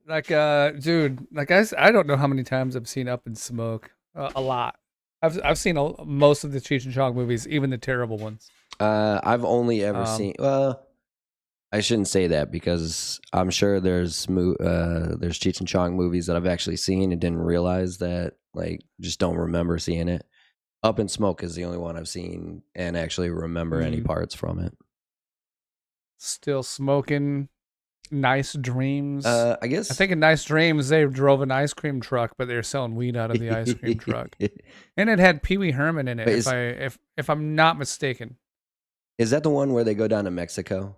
Dude, I don't know how many times I've seen Up in Smoke. A lot. I've seen most of the Cheech and Chong movies, even the terrible ones. I've only ever Um, seen. Well, I shouldn't say that because I'm sure there's Cheech and Chong movies that I've actually seen and didn't realize that, like, just don't remember seeing it. Up in Smoke is the only one I've seen and actually remember any mm, parts from it. Still smoking. Nice Dreams. I I guess. think in Nice Dreams they drove an ice cream truck, but they were selling weed out of the ice cream truck, and it had Pee Wee Herman in it. Wait, If I'm not mistaken. is that the one where they go down to Mexico?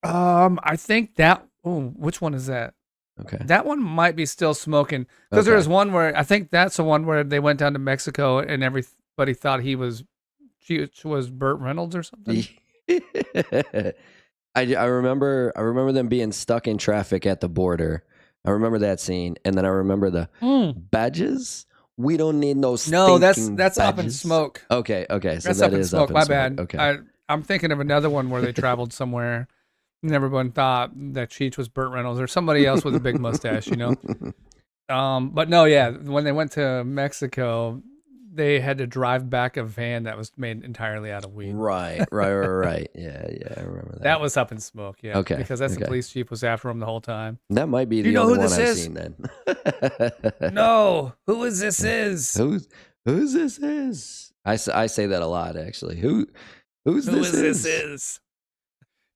I think that. Oh, which one is that? Okay. That one might be Still Smoking because there Okay. was one where I think that's the one where they went down to Mexico and everybody thought she was Burt Reynolds or something. I remember them being stuck in traffic at the border. I remember that scene, and then I remember the Mm. badges. We don't need no No, stinking that's Up in badges. Smoke. Okay, so That's that Up in is Up Smoke. in My Smoke. bad. Okay. I'm thinking of another one where they traveled somewhere and everyone thought that Cheech was Burt Reynolds or somebody else with a big mustache, you know? But no, yeah, when they went to Mexico, they had to drive back a van that was made entirely out of weed. Right. Yeah, I remember That that. was Up in Smoke, yeah, Okay, because that's the okay. police chief was after him the whole time. That might be Do you the know only who one this I've is? seen then. No, who is this is? Who's this is? I say that a lot actually. Who's Who this is this is? is?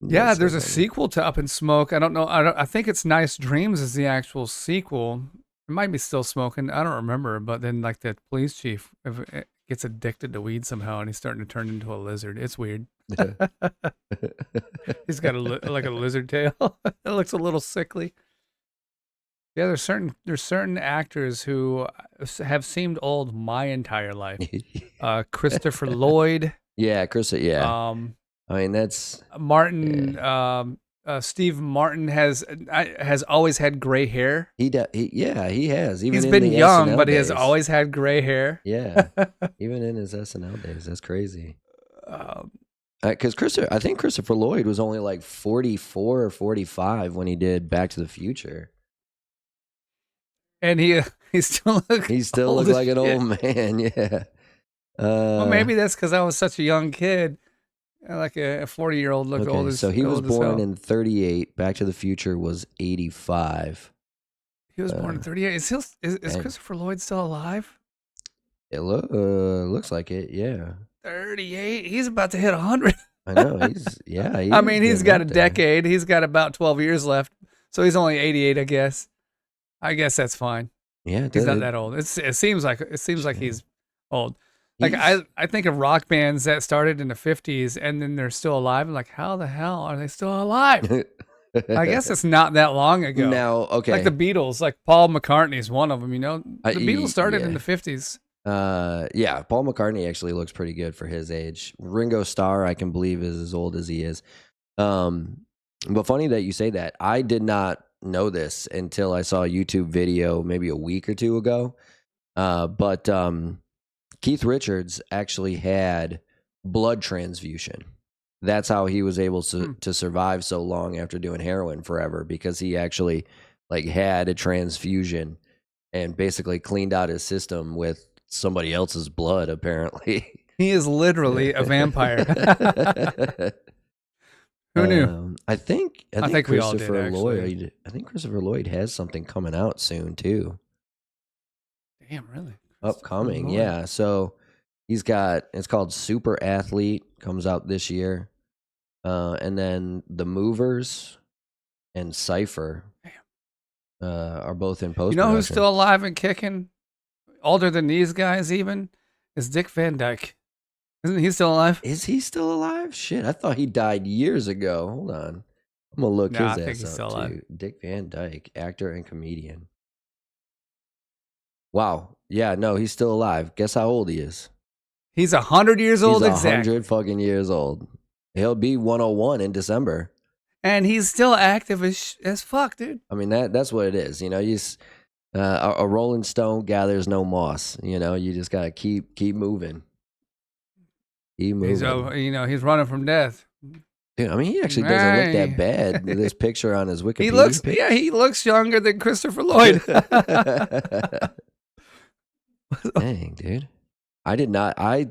Yeah, That's so there's a funny. sequel to Up in Smoke. I don't know. I think it's Nice Dreams is the actual sequel. It might be Still Smoking. I don't remember. But then, like the police chief gets addicted to weed somehow, and he's starting to turn into a lizard. It's weird. He's got like a lizard tail. It looks a little sickly. Yeah, there's certain actors who have seemed old my entire life. Christopher Lloyd, Yeah, Chris. Yeah, um, I mean that's yeah. Martin, Steve Martin has always had gray hair. Yeah, he has even He's in been the young, SNL but he has days. always had gray hair. Yeah, even in his SNL days. That's crazy. um, Because I think Christopher Lloyd was only like 44 or 45 when he did Back to the Future. and he still look He still old looked as like an shit. old man. Yeah. Well, Uh, maybe that's because I was such a young kid. Like a 40-year-old looked okay, so he was old as born hell. in 38. Back to the Future was 85. He was born Uh, in 38. Is and Christopher Lloyd still alive? looks like it. Yeah. 38. He's about to hit 100. I know. Yeah, I he's mean, he's getting got a up there. decade. He's got about 12 years left. So he's only 88, I guess. I guess that's fine. Yeah, He's not that old. It seems like shit. he's old. Like He's I think of rock bands that started in the 50s and then they're still alive. I'm like, how the hell are they still alive? I guess it's not that long ago. now, Like the okay. Beatles, like Paul McCartney's one of them, you know? The Beatles started in Yeah. the 50s. Yeah, Paul McCartney actually looks pretty good for his age. Ringo Starr, I can believe, is as old as he is. Um, but funny that you say that. I did not know this until I saw a YouTube video maybe a week or two ago. But Keith Richards actually had blood transfusion. That's how he was able Hmm. to survive so long after doing heroin forever, because he actually like had a transfusion and basically cleaned out his system with somebody else's blood apparently. He is literally a vampire. Who knew? I I think think we all did, Christopher actually. Lloyd I think Christopher Lloyd has something coming out soon too. Damn, really? Christopher Upcoming, Lloyd. yeah. So it's called Super Athlete, comes out this year. And then The Movers and Cypher are both in You post know who's production. still alive and kicking? Older than these guys, even? Is Dick Van Dyke. Isn't he still alive? Is he still alive? Shit, I thought he died years ago. Hold on. I'm gonna look Nah, I his think ass he's up still alive. too. Dick Van Dyke, actor and comedian. Wow. Yeah, no, he's still alive. Guess how old he is? He's 100 years He's old 100 exactly. fucking years old. He'll be 101 in December. And he's still active as fuck, dude. I mean that's what it is. You know, a Rolling Stone gathers no moss. You know, you just gotta keep moving. Keep He's moving. he's running from death. Dude, I mean, he actually doesn't look that Hey. bad. This picture on his He Wikipedia looks, page. yeah, he looks younger than Christopher Lloyd. Dang, dude. I did not. I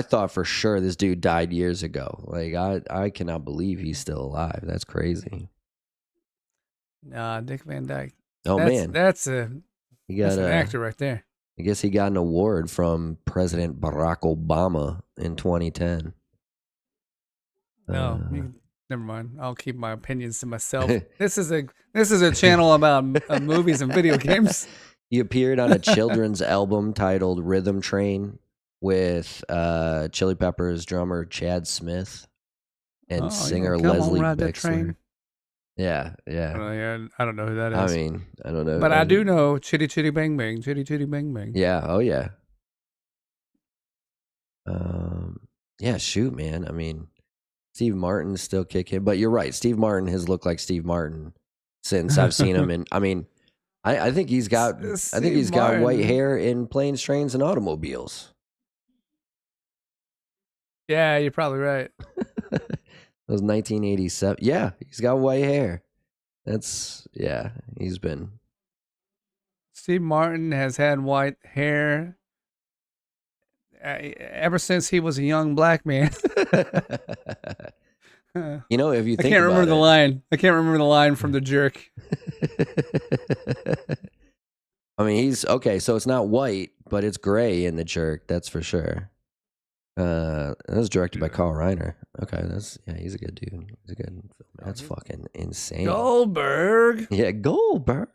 thought for sure this dude died years ago. Like I cannot believe he's still alive. That's crazy. Nah, Dick Van Dyke. Oh That's man, that's a he that's got an a. actor right there. I guess he got an award from President Barack Obama in 2010. No, never mind. I'll keep my opinions to myself. This is a channel about movies and video games. He appeared on a children's album titled Rhythm Train with Chili Peppers drummer Chad Smith and Oh singer yeah, come on, Leslie ride that Bixler. train. Yeah, yeah. Yeah, I don't know who that I is, mean, I don't know. but I do know Chitty Chitty Bang Bang, Chitty Chitty Bang Bang. Yeah, oh yeah. Yeah, shoot, man. I mean, Steve Martin's still kicking, but you're right. Steve Martin has looked like Steve Martin since I've seen him. And I mean, I think he's got, I think he's got white hair in planes, trains, and automobiles. Yeah, you're probably right. That was 1987. Yeah, he's got white hair. Yeah, he's been. Steve Martin has had white hair ever since he was a young black man. You know, if you I think can't remember about the it, line. I can't remember the line from The Jerk. I mean, he's okay. So it's not white, but it's gray in The Jerk. That's for sure. That was directed by Carl Reiner. Okay, he's a good dude. He's a good film. That's fucking insane. Goldberg. Yeah, Goldberg.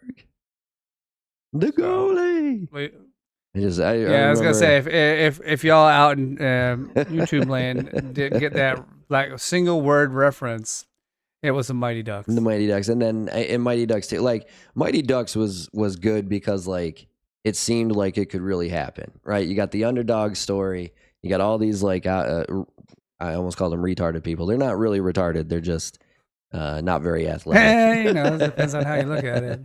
The goalie. Wait. I was gonna say if y'all out in YouTube land did get that like single word reference, it was the Mighty Ducks. The Mighty Ducks, and then in Mighty Ducks too. Like Mighty Ducks was good because like it seemed like it could really happen, right? You got the underdog story. You got all these like I almost called them retarded people. They're not really retarded. They're just not very athletic. Hey, it depends on how you look at it.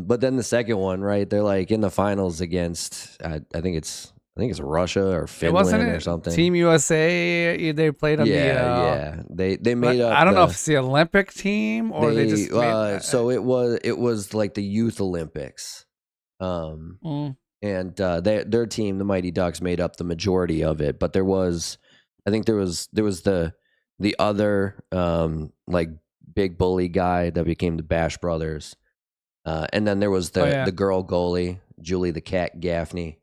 But then the second one, right? They're like in the finals against I think it's Russia or Finland or something. Team USA. They played on yeah. They made up. I don't know if it's the Olympic team or they just. So it was like the Youth Olympics. And their team, the Mighty Ducks, made up the majority of it. But there was the other like big bully guy that became the Bash Brothers, and then there was the girl goalie, Julie the Cat Gaffney.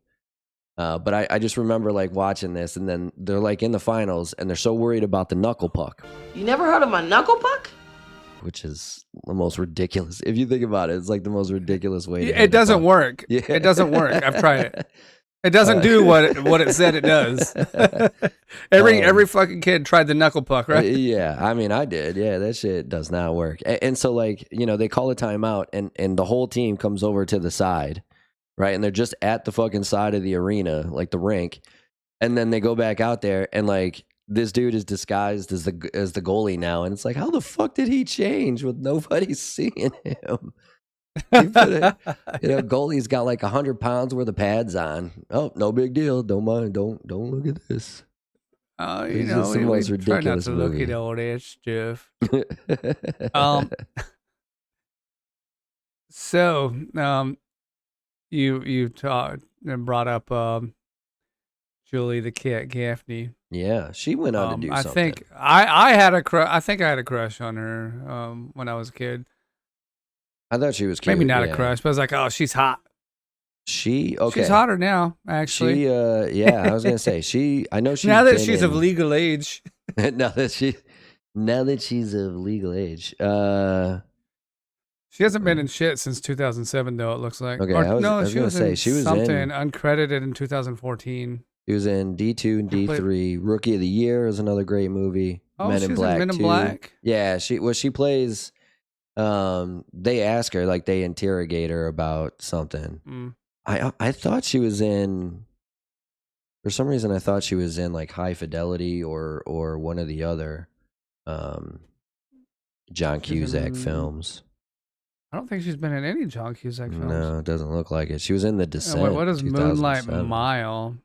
But I just remember like watching this, and then they're like in the finals, and they're so worried about the knuckle puck. You never heard of my knuckle puck? Which is the most ridiculous. If you think about it, it's like the most ridiculous way. It doesn't work. Yeah. It doesn't work. I've tried it. It doesn't do what it said it does. Every fucking kid tried the knuckle puck, right? Yeah, I mean, I did. Yeah, that shit does not work. And so, like, they call a timeout, and the whole team comes over to the side, right? And they're just at the fucking side of the arena, like the rink. And then they go back out there, and like this dude is disguised as the goalie now, and it's like, how the fuck did he change with nobody seeing him? Goalie's got like 100 pounds worth of pads on. Oh, no big deal. Don't mind. Don't look at this. Oh, it's the most ridiculous try not to movie. Look at all that stuff. So, you talked and brought up Julie the Cat Gaffney. Yeah, she went on to do something. I think I had a crush on her when I was a kid. I thought she was cute. Maybe not a crush, but I was like, oh, she's hot. She's hotter now, actually. I was gonna say I know she's now that she's of legal age. now that she's of legal age. She hasn't been in shit since 2007, though. It looks like. Okay, I was gonna say she was something uncredited in 2014. She was in D2 and D3. Rookie of the Year is another great movie. Oh, Men in Black. Men in Black. Yeah, she plays. They ask her, like they interrogate her about something. I thought she was in. For some reason, I thought she was in like High Fidelity or one of the other John Cusack films. I don't think she's been in any John Cusack films. No, it doesn't look like it. She was in The Descent. What is Moonlight Mile?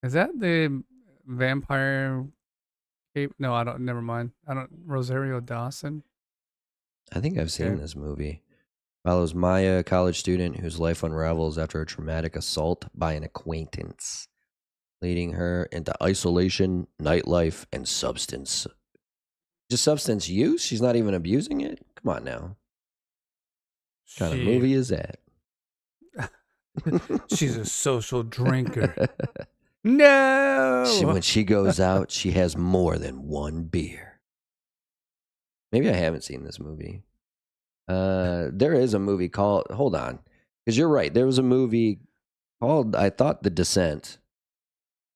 Is that the vampire No, I don't. Never mind. I don't. Rosario Dawson. I think I've seen Okay. this movie. Follows Maya, a college student whose life unravels after a traumatic assault by an acquaintance, leading her into isolation, nightlife, and substance. Just substance use? She's not even abusing it? Come on now. What kind of She. movie is that? She's a social drinker. No. When she goes out, she has more than one beer. Maybe I haven't seen this movie. There is a movie called, hold on, because you're right. There was a movie called, I thought, The Descent.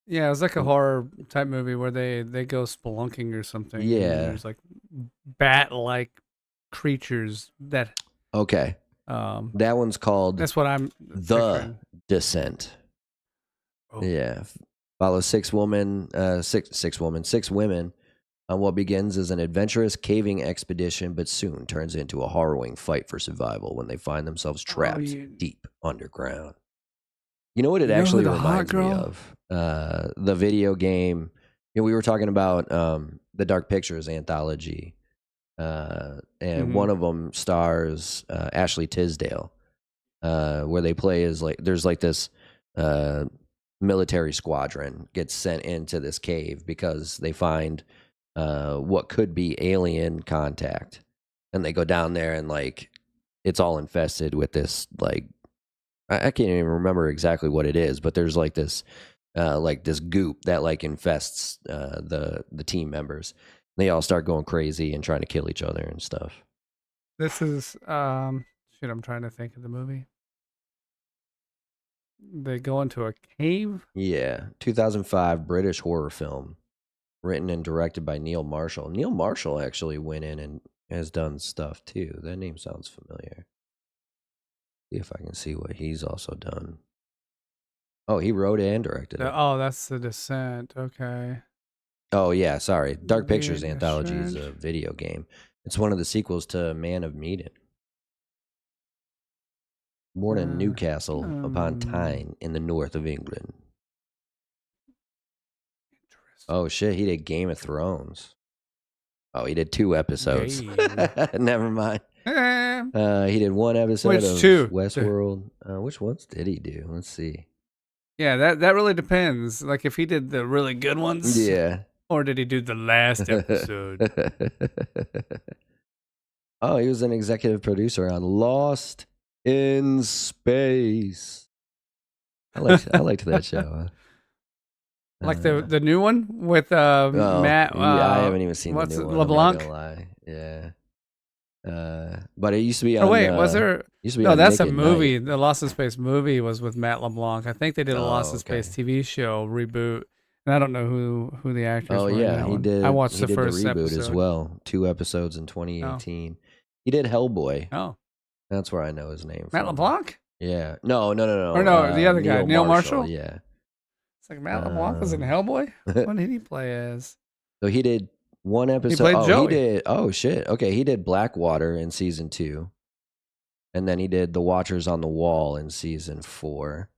Yeah, it was like a horror type movie where they go spelunking or something. And Yeah. there's like bat-like creatures that. Okay. That one's called That's what I'm. The picturing. Descent. Oh. Yeah. Follows six women on what begins as an adventurous caving expedition, but soon turns into a harrowing fight for survival when they find themselves trapped deep underground. You know what it actually reminds me of? The video game. You know, we were talking about the Dark Pictures anthology, and one of them stars Ashley Tisdale, where they play as like there's like this military squadron gets sent into this cave because they find what could be alien contact, and they go down there and like it's all infested with this like I can't even remember exactly what it is, but there's like this goop that like infests the team members. They all start going crazy and trying to kill each other and stuff. This is shit. I'm trying to think of the movie. They go into a cave. Yeah, 2005 British horror film, written and directed by Neil Marshall. Neil Marshall actually went in and has done stuff too. That name sounds familiar. See if I can see what he's also done. Oh, he wrote and directed it. Oh, that's The Descent. Okay. Oh, yeah, sorry. Dark Pictures The Anthology is Descent. a video game. It's one of the sequels to Man of Medan. Born in Newcastle upon Tyne in the north of England. Oh, shit, he did Game of Thrones. Oh, he did 2 episodes. Never mind. He did 1 episode Which of two? Westworld. Which ones did he do? Let's see. Yeah, that really depends. Like if he did the really good ones. Yeah. Or did he do the last episode? Oh, he was an executive producer on Lost in Space. I liked that show. Like the new one with Matt. I haven't even seen the new one. LeBlanc? I'm not gonna lie. Yeah. But it used to be on. Oh wait, was there? Used to be No, on that's Nick a at movie. Night. The Lost in Space movie was with Matt LeBlanc. I think they did a Lost in Space TV show reboot, and I don't know who the actors were. Oh yeah, he did. I watched he the first reboot episode as well. 2 episodes in 2018. He did Hellboy. Oh, that's where I know his name. Matt from. LeBlanc? Yeah. No. Or no, the other guy, Neil Marshall. Yeah. It's like Matt LeBlanc was in Hellboy. What did he play as? So he did 1 episode. He played Joey. He did. Oh shit. Okay, he did Blackwater in season 2, and then he did The Watchers on the Wall in season 4.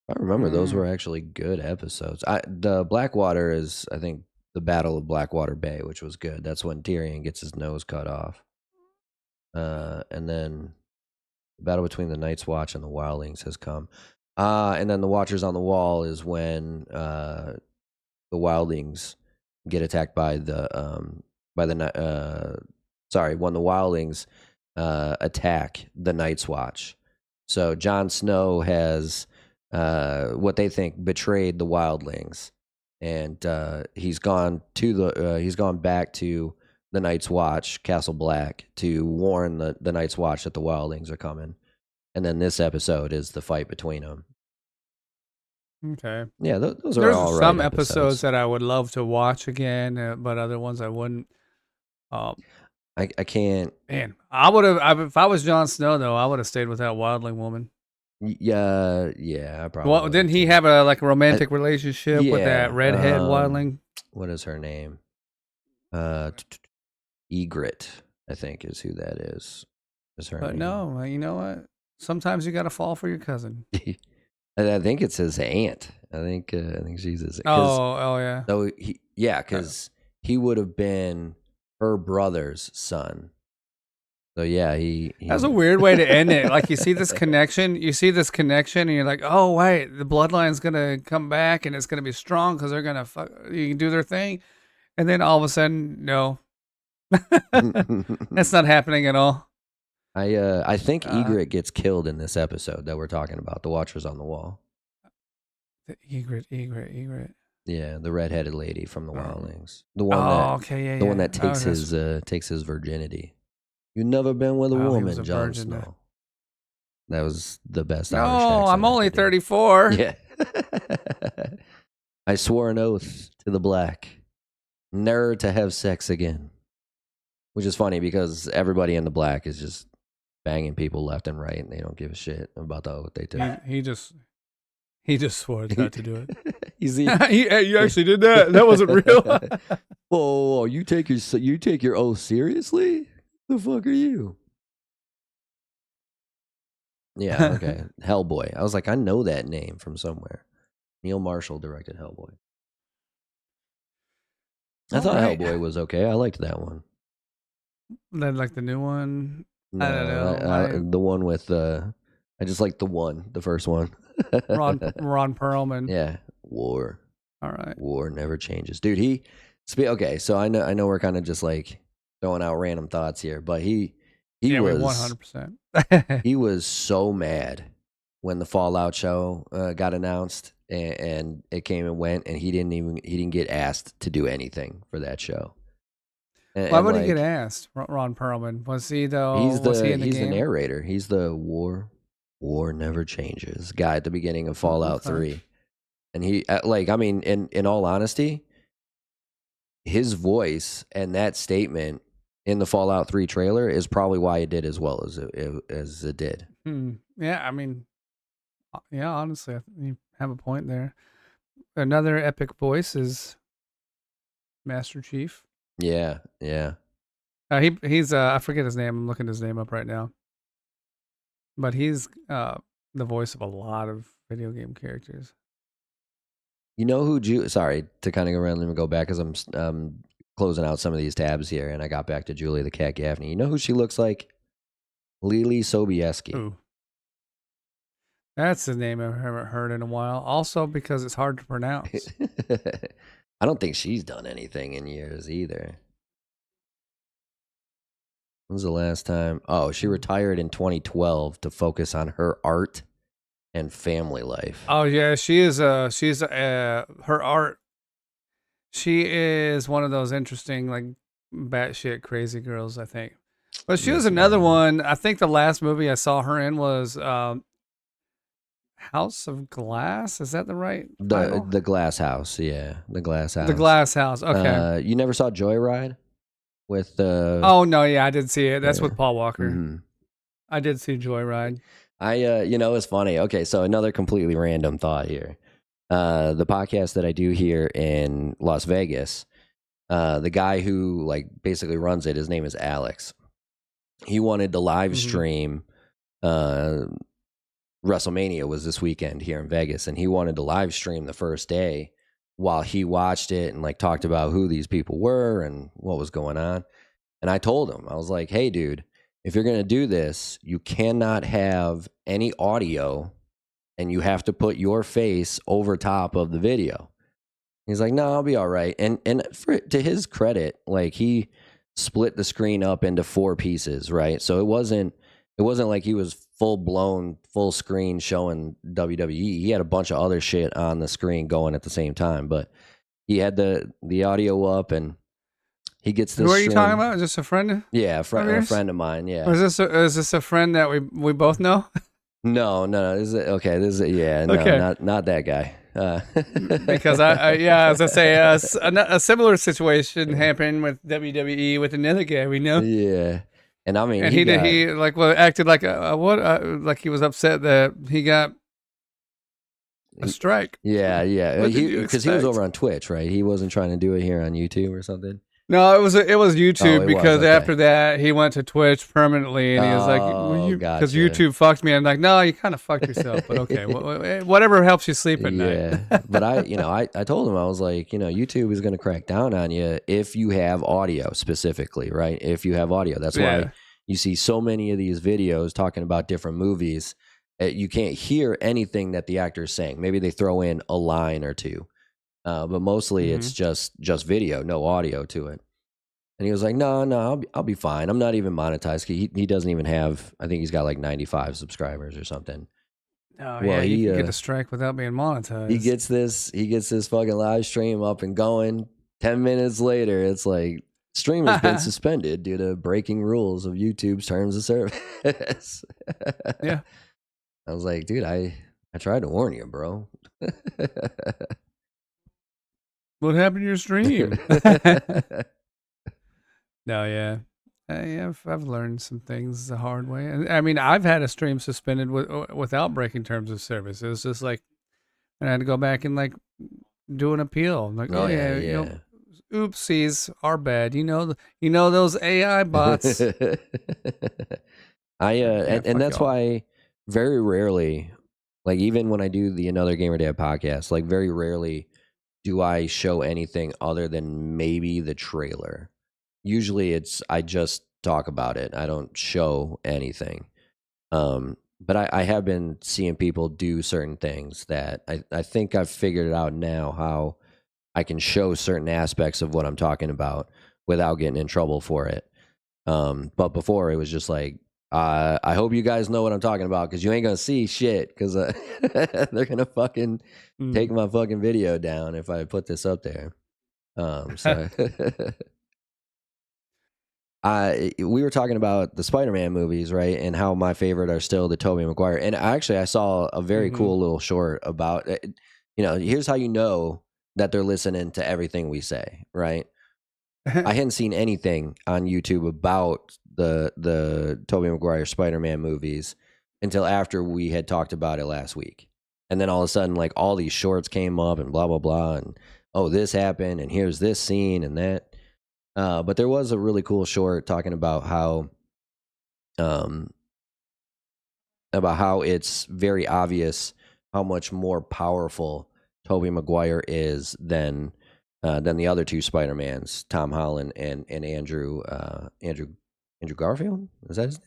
I remember those were actually good episodes. The Blackwater is, I think, the Battle of Blackwater Bay, which was good. That's when Tyrion gets his nose cut off. And then the battle between the Night's Watch and the Wildlings has come. And then the Watchers on the Wall is when the Wildlings get attacked by when the Wildlings attack the Night's Watch. So Jon Snow has what they think betrayed the Wildlings, and he's gone back to the Night's Watch, Castle Black, to warn the Night's Watch that the Wildlings are coming. And then this episode is the fight between them. Okay. Yeah, those are There's all right. Some episodes that I would love to watch again, but other ones I wouldn't. I can't. Man, I would have. If I was Jon Snow, though, I would have stayed with that Wildling woman. Yeah, I probably. Well, didn't he have a romantic relationship with that redhead Wildling? What is her name? Egret, I think, is who that is. Is her name? No, you know what? Sometimes you got to fall for your cousin. I think it's his aunt. I think she's his. Oh yeah. So because he would have been her brother's son. So yeah, he That's a weird way to end it. Like you see this connection, and you're like, oh wait, the bloodline's gonna come back and it's gonna be strong because they're gonna you can do their thing, and then all of a sudden, no, that's not happening at all. I think Uh, Egret gets killed in this episode that we're talking about. The Watchers on the Wall. Egret. Yeah, the redheaded lady from the Oh. Wildlings. The one Oh, okay, yeah, the yeah. one that takes that's- his virginity. You never been with a Oh, he woman, was a Jon virgin then. Snow. That was the best No, Irish accent I'm I only could do. 34. Yeah. I swore an oath to the black, never to have sex again. Which is funny because everybody in the black is just banging people left and right, and they don't give a shit about the oath they took. He just swore not to do it. You You actually did that. That wasn't real. Whoa, you take your oath seriously? The fuck are you? Yeah, okay. Hellboy. I was like, I know that name from somewhere. Neil Marshall directed Hellboy. I thought Alright. Hellboy was okay. I liked that one. Then like the new one. No, I don't know. the one with I just like the first one. Ron Perlman. Yeah, war. All right. War never changes, dude. Okay, so I know we're kind of just like throwing out random thoughts here, but he was 100%. he was so mad when the Fallout show got announced and it came and went, and he didn't get asked to do anything for that show. Why would he get asked? Ron Perlman, was he though? He's the game? narrator. He's the war never changes guy at the beginning of Fallout 3. And he in all honesty, his voice and that statement in the Fallout 3 trailer is probably why it did as well as it did. Yeah, honestly, I think you have a point there. Another epic voice is Master Chief. Yeah. He's I forget his name. I'm looking his name up right now. But he's the voice of a lot of video game characters. You know who? Sorry to kind of go around and go back because I'm closing out some of these tabs here, and I got back to Julie the Cat Gaffney. You know who she looks like? Lily Sobieski. Ooh. That's the name I haven't heard in a while. Also because it's hard to pronounce. I don't think she's done anything in years either. When was the last time? Oh, she retired in 2012 to focus on her art and family life. Oh yeah, she's her art. She is one of those interesting, like, batshit crazy girls, I think. But she was another one. I think the last movie I saw her in was House of Glass. Is that the right title? The Glass House? Yeah, the Glass House. The Glass House. Okay. You never saw Joyride with Oh no, yeah, I did see it. That's with Paul Walker. Mm-hmm. I did see Joyride. It's funny. Okay, so another completely random thought here. The podcast that I do here in Las Vegas, the guy who like basically runs it, his name is Alex. He wanted to live stream WrestleMania was this weekend here in Vegas, and he wanted to live stream the first day while he watched it and like talked about who these people were and what was going on. And I told him, I was like, hey dude, if you're going to do this, you cannot have any audio and you have to put your face over top of the video. He's like, no, I'll be all right. And to his credit, like he split the screen up into 4 pieces, right? So it wasn't like he was full screen showing WWE. He had a bunch of other shit on the screen going at the same time, but he had the audio up and he gets this. Who are you talking about? Is this a friend? Yeah, a friend of mine. Yeah. Or is this a friend that we both know? No. This is okay. Not that guy. Because as I say, a similar situation happened with WWE with another guy we know. Yeah, and I mean, and he acted like like he was upset that he got a strike. Yeah, What did you because he was expect? over on Twitch, right? He wasn't trying to do it here on YouTube or something. No, it was Oh, YouTube it was because okay. after that he went to Twitch permanently, and he was like, "Well, Oh, you," because gotcha. YouTube fucked me. I'm like, "No, you kind of fucked yourself." But okay, whatever helps you sleep at night. Yeah, but I told him, I was like, YouTube is going to crack down on you if you have audio specifically, right? If you have audio, that's why Yeah. you see so many of these videos talking about different movies. You can't hear anything that the actor is saying. Maybe they throw in a line or two, but mostly it's Hmm. just video, no audio to it. And he was like, no, I'll be fine. I'm not even monetized. He doesn't even have. I think he's got like 95 subscribers or something. Oh Well, yeah, you can get a strike without being monetized. he gets this fucking live stream up and going. 10 minutes later, it's like stream has been suspended due to breaking rules of YouTube's terms of service. Yeah. I was like, dude, I tried to warn you, bro. What happened to your stream? No, yeah. Yeah, I've learned some things the hard way. And I mean, I've had a stream suspended without breaking terms of service. It was just like, and I had to go back and like do an appeal. I'm like, oh Yeah, yeah, yeah. oopsies, our bad. You know those AI bots. Like, yeah, And fuck that's y'all. why very rarely, like even when I do the Another Gamer Dad podcast, like very rarely do I show anything other than maybe the trailer. Usually it's I just talk about it. I don't show anything. But I have been seeing people do certain things that I think I've figured it out now how I can show certain aspects of what I'm talking about without getting in trouble for it. But before it was just like, I hope you guys know what I'm talking about because you ain't gonna see shit because they're gonna fucking take Mm. my fucking video down if I put this up there. So we were talking about the Spider-Man movies, right? And how my favorite are still the Tobey Maguire. And I saw a very Hmm. cool little short about it. Here's how you know that they're listening to everything we say, right? I hadn't seen anything on YouTube about the Tobey Maguire Spider-Man movies until after we had talked about it last week. And then all of a sudden, like all these shorts came up and blah blah blah, and oh, this happened, and here's this scene and that. But there was a really cool short talking um, about how it's very obvious how much more powerful Tobey Maguire is than the other two Spider-Mans, Tom Holland and Andrew Garfield. Is that his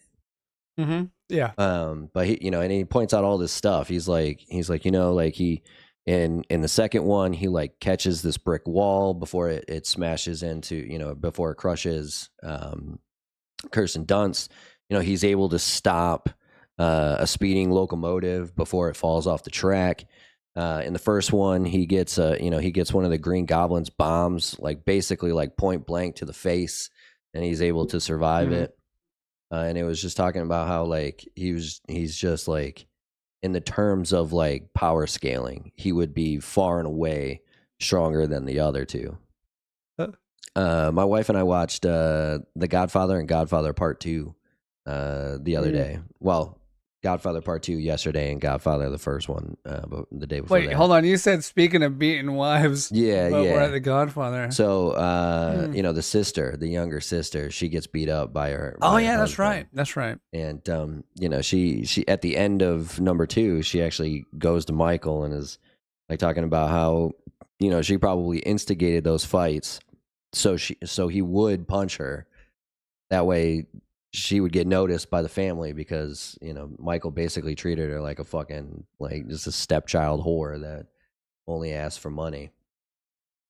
Hmm. Yeah. name? But and he points out all this stuff. He's like, like he in the second one, he like catches this brick wall before it smashes into, before it crushes Kirsten Dunst. He's able to stop a speeding locomotive before it falls off the track. In the first one, he gets one of the Green Goblin's bombs, like basically like point blank to the face, and he's able to survive Hmm. it. And it was just talking about how like he's just like in the terms of like power scaling, he would be far and away stronger than the other two. My wife and I watched The Godfather and Godfather Part 2 the other Mm. day. Well, Godfather Part 2 yesterday and Godfather the first one the day before Wait, that. hold on. You said speaking of beating wives, Yeah, but we're at yeah. the Godfather. So, Mm. the younger sister, she gets beat up by Oh her yeah, that's right. husband. That's right. And she at the end of number 2, she actually goes to Michael and is like talking about how she probably instigated those fights so he would punch her. That way she would get noticed by the family because, Michael basically treated her like a fucking like just a stepchild whore that only asked for money.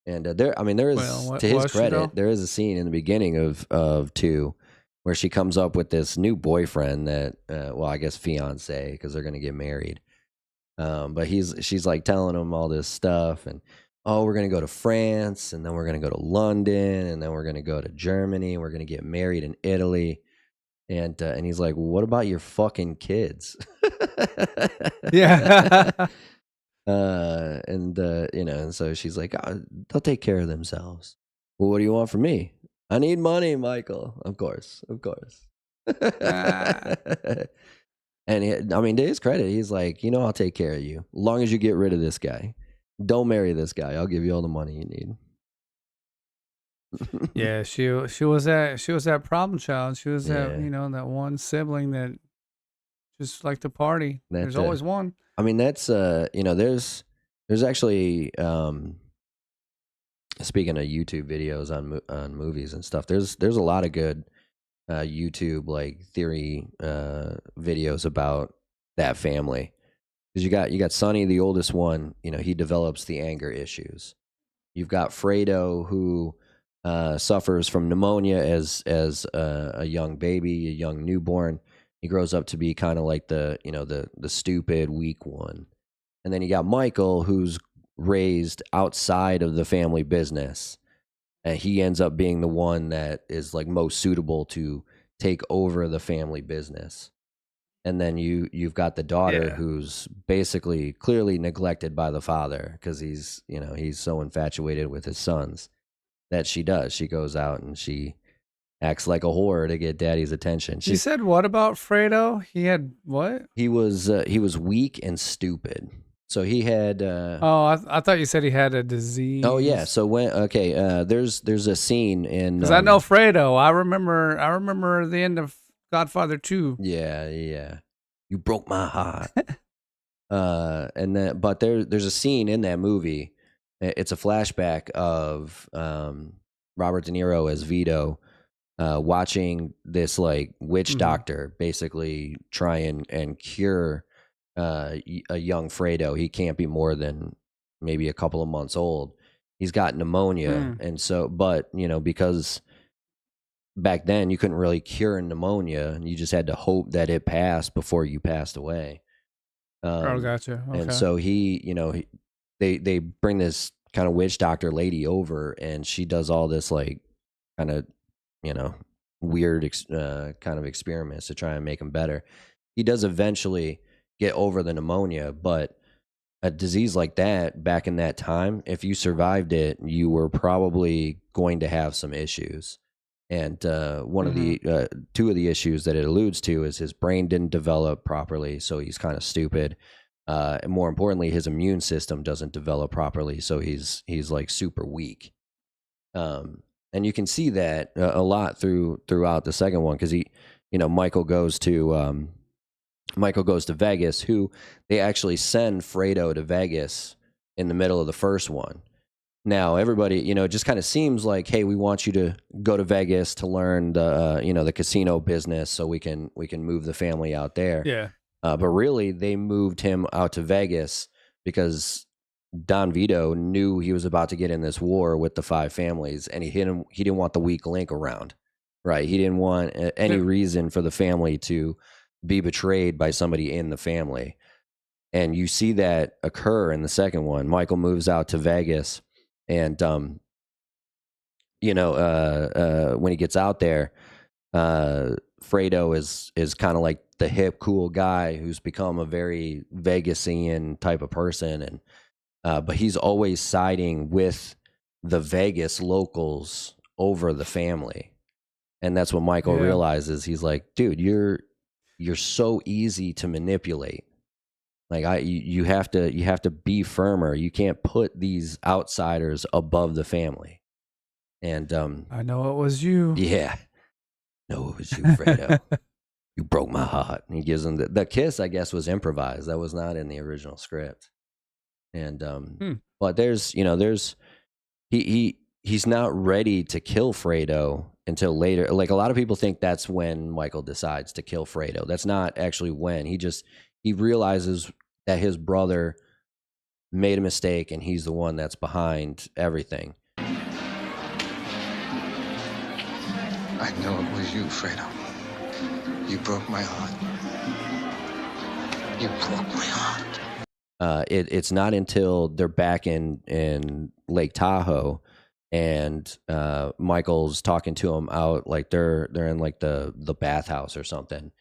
And there Well, is, what to his was she credit, though? there is a scene in the beginning of 2 where she comes up with this new boyfriend that, well, I guess fiance because they're gonna get married. But she's like telling him all this stuff, and oh, we're gonna go to France, and then we're gonna go to London, and then we're gonna go to Germany, and we're gonna get married in Italy. And he's like, well, what about your fucking kids? Yeah. And so she's like, oh, they'll take care of themselves. Well, what do you want from me? I need money, Michael. Of course, of course. Ah. And to his credit, he's like, I'll take care of you. As long as you get rid of this guy. Don't marry this guy. I'll give you all the money you need. Yeah, she was that problem child. She was that Yeah, that one sibling that just liked to party. that There's always one. I mean, that's there's actually speaking of YouTube videos on on movies and stuff. There's a lot of good YouTube like theory videos about that family. Because you got Sonny, the oldest one. He develops the anger issues. You've got Fredo, who suffers from pneumonia as a young baby, a young newborn. He grows up to be kind of like the stupid, weak one. And then you got Michael, who's raised outside of the family business, and he ends up being the one that is like most suitable to take over the family business. And then you've got the daughter Yeah. who's basically clearly neglected by the father because he's so infatuated with his sons that she goes out and she acts like a whore to get daddy's attention. You said what about Fredo? He had what? He was weak and stupid. So he had Oh, I thought you said he had a oh yeah. disease. So there's a scene in Because I know Fredo. I remember the end of Godfather 2. yeah, you broke my heart. And then but there's a scene in that movie. It's a flashback of Robert De Niro as Vito watching this like witch Mhm. doctor basically try and cure a young Fredo. He can't be more than maybe a couple of months old. He's got pneumonia, Mm. and so but because back then you couldn't really cure pneumonia, you just had to hope that it passed before you passed away. Oh, um gotcha. and Okay. so they bring this kind of witch doctor lady over, and she does all this like kind of you know weird kind of experiments to try and make him better. He does eventually get over the pneumonia, but a disease like that back in that time, if you survived it, you were probably going to have some issues. And one of Hmm. the two of the issues that it alludes to is his brain didn't develop properly, so he's kind of stupid. And more importantly, his immune system doesn't develop properly, so he's like super weak. And you can see that a lot throughout the second one because Michael goes to Vegas, who they actually send Fredo to Vegas in the middle of the first one. Now everybody, it just kind of seems like, hey, we want you to go to Vegas to learn the casino business, so we can move the family out there. Yeah. But really, they moved him out to Vegas because Don Vito knew he was about to get in this war with the five families, and he didn't want the weak link around, right? He didn't want any Yeah. reason for the family to be betrayed by somebody in the family. And you see that occur in the second one. Michael moves out to Vegas, and when he gets out there, Fredo is kind of like the hip, cool guy who's become a very Vegasian type of person, and but he's always siding with the Vegas locals over the family, and that's what Michael Yeah. realizes. He's like, dude, you're so easy to manipulate. Like you have to be firmer. You can't put these outsiders above the family. And I know it was you. yeah, no, it was you, Fredo. You broke my heart. And he gives him the kiss. I guess was improvised. That was not in the original script. And Hmm. but there's he's not ready to kill Fredo until later. Like a lot of people think that's when Michael decides to kill Fredo. That's not actually when. He realizes that his brother made a mistake and he's the one that's behind everything. I know it was you, Fredo. You broke my heart. You broke my heart. It's not until they're back in Lake Tahoe, and Michael's talking to him out like they're in like the bathhouse or something,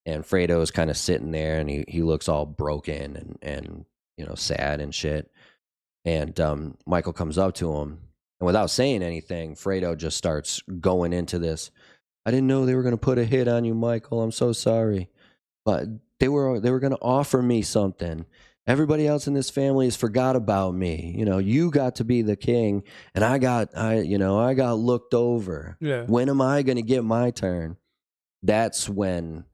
and Fredo's kind of sitting there, and he looks all broken and sad and shit. And Michael comes up to him, and without saying anything, Fredo just starts going into this. I didn't know they were going to put a hit on you, Michael. I'm so sorry, but they were going to offer me something. Everybody else in this family has forgot about me. You got to be the king, and I got looked over. Yeah. When am I going to get my turn? That's when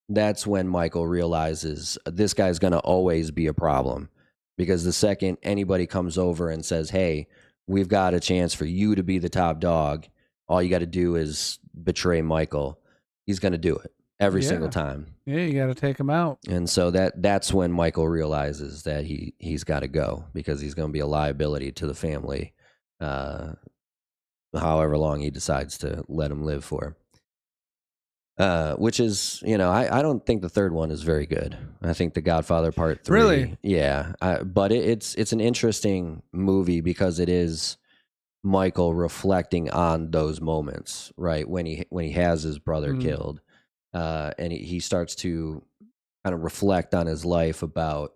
Michael realizes this guy's going to always be a problem, because the second anybody comes over and says, "Hey, we've got a chance for you to be the top dog," all you got to do is betray Michael. He's going to do it every single time. Yeah, you got to take him out. And so that's when Michael realizes that he's got to go, because he's going to be a liability to the family, however long he decides to let him live for. Which is, I don't think the third one is very good. I think The Godfather Part 3. Really? Yeah. But it's an interesting movie because it is Michael reflecting on those moments, right? When he has his brother killed, and he starts to kind of reflect on his life about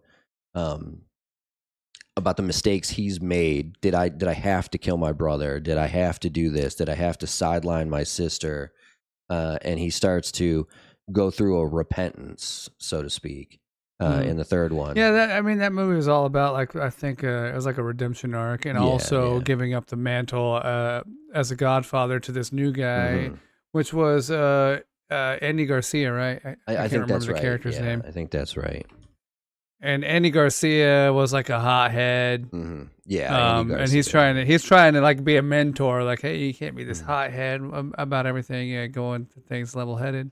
the mistakes he's made. Did I have to kill my brother? Did I have to do this? Did I have to sideline my sister? And he starts to go through a repentance, so to speak, in the third one. Yeah, that movie was all about, like, I think it was like a redemption arc, and also giving up the mantle as a godfather to this new guy, which was Andy Garcia, right? I can't think remember that's the right. character's name. I think that's right. And Andy Garcia was like a hothead. Yeah, Andy Garcia. And he's trying to like be a mentor, like, hey, you can't be this hothead about everything. Yeah, going to things level-headed.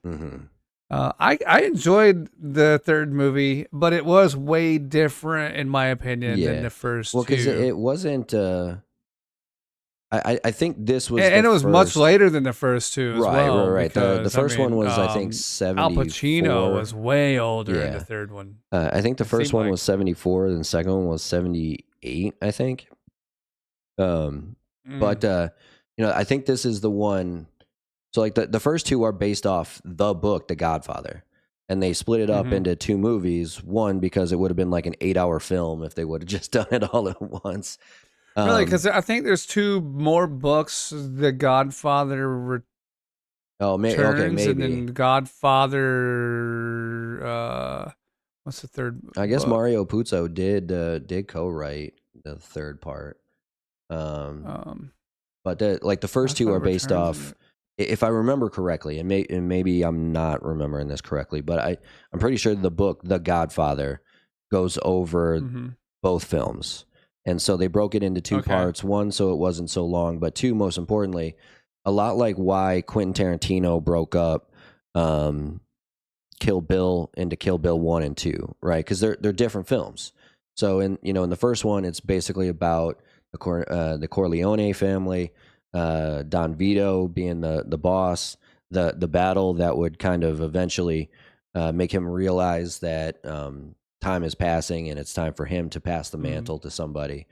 I enjoyed the third movie, but it was way different, in my opinion, than the first two. Well, because it wasn't. I think this was, and it was much later than the first two as well. Right. The first one was, I think, 74. Al Pacino was way older in the third one. I think the first one was 74, and the second one was 78, I think. But I think this is the one. So like the first two are based off the book, The Godfather, and they split it up into two movies. One, because it would have been like an 8-hour film if they would have just done it all at once. Really, because I think there's two more books, The Godfather Returns, maybe. and then Godfather. What's the third? I guess book? Mario Puzo did co-write the third part. But the first two are based off. If I remember correctly, and maybe I'm not remembering this correctly, but I'm pretty sure the book The Godfather goes over both films. And so they broke it into two parts. One, so it wasn't so long, but two, most importantly, a lot like why Quentin Tarantino broke up Kill Bill into Kill Bill 1 and 2, right? Because they're different films. So in the first one, it's basically about the Corleone family, Don Vito being the boss, the battle that would kind of eventually make him realize that time is passing and it's time for him to pass the mantle to somebody.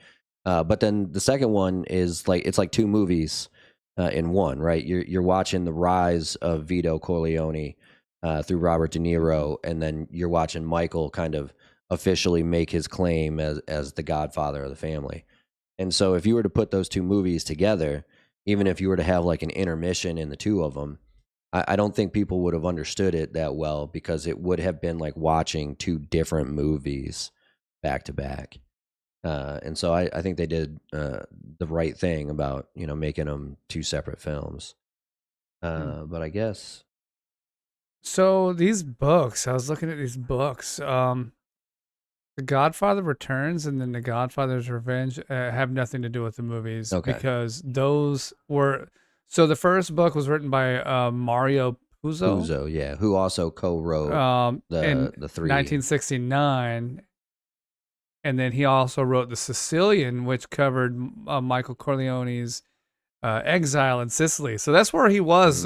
But then the second one is it's like two movies in one, right? You're watching the rise of Vito Corleone through Robert De Niro, and then you're watching Michael kind of officially make his claim as the godfather of the family. And so if you were to put those two movies together, even if you were to have like an intermission in the two of them, I don't think people would have understood it that well, because it would have been like watching two different movies back to back. And so I think they did the right thing about, making them two separate films. But I guess. So these books, I was looking at these books. The Godfather Returns and then The Godfather's Revenge have nothing to do with the movies, because those were. So the first book was written by Mario Puzo. Puzo, yeah, who also co-wrote the three. 1969. And then he also wrote The Sicilian, which covered Michael Corleone's exile in Sicily. So that's where he was,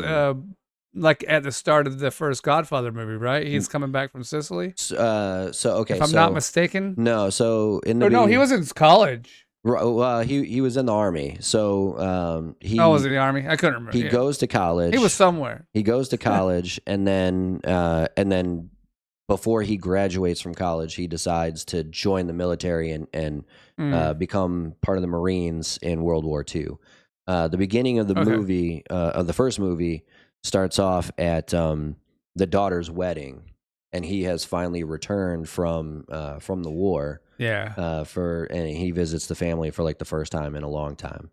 like at the start of the first Godfather movie, right? He's coming back from Sicily. If I'm not mistaken. No, so in the no, he was in college. He was in the army. So he was in the army. I couldn't remember. He goes to college. He was somewhere. He goes to college, and then before he graduates from college, he decides to join the military and become part of the Marines in World War II. The beginning of the movie, of the first movie, starts off at the daughter's wedding, and he has finally returned from the war. Yeah. And he visits the family for like the first time in a long time.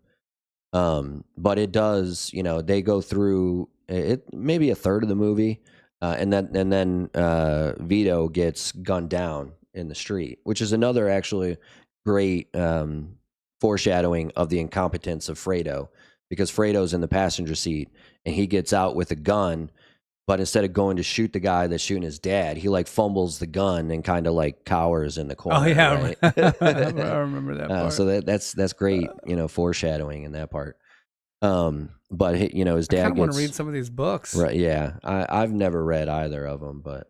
But it does, they go through it maybe a third of the movie, and then Vito gets gunned down in the street, which is another actually great foreshadowing of the incompetence of Fredo, because Fredo's in the passenger seat and he gets out with a gun, but instead of going to shoot the guy that's shooting his dad, he like fumbles the gun and kind of like cowers in the corner. Oh yeah, right? I remember that part. So that's great, foreshadowing in that part. But his I dad kind of want gets to read some of these books. right. Yeah, I've never read either of them, but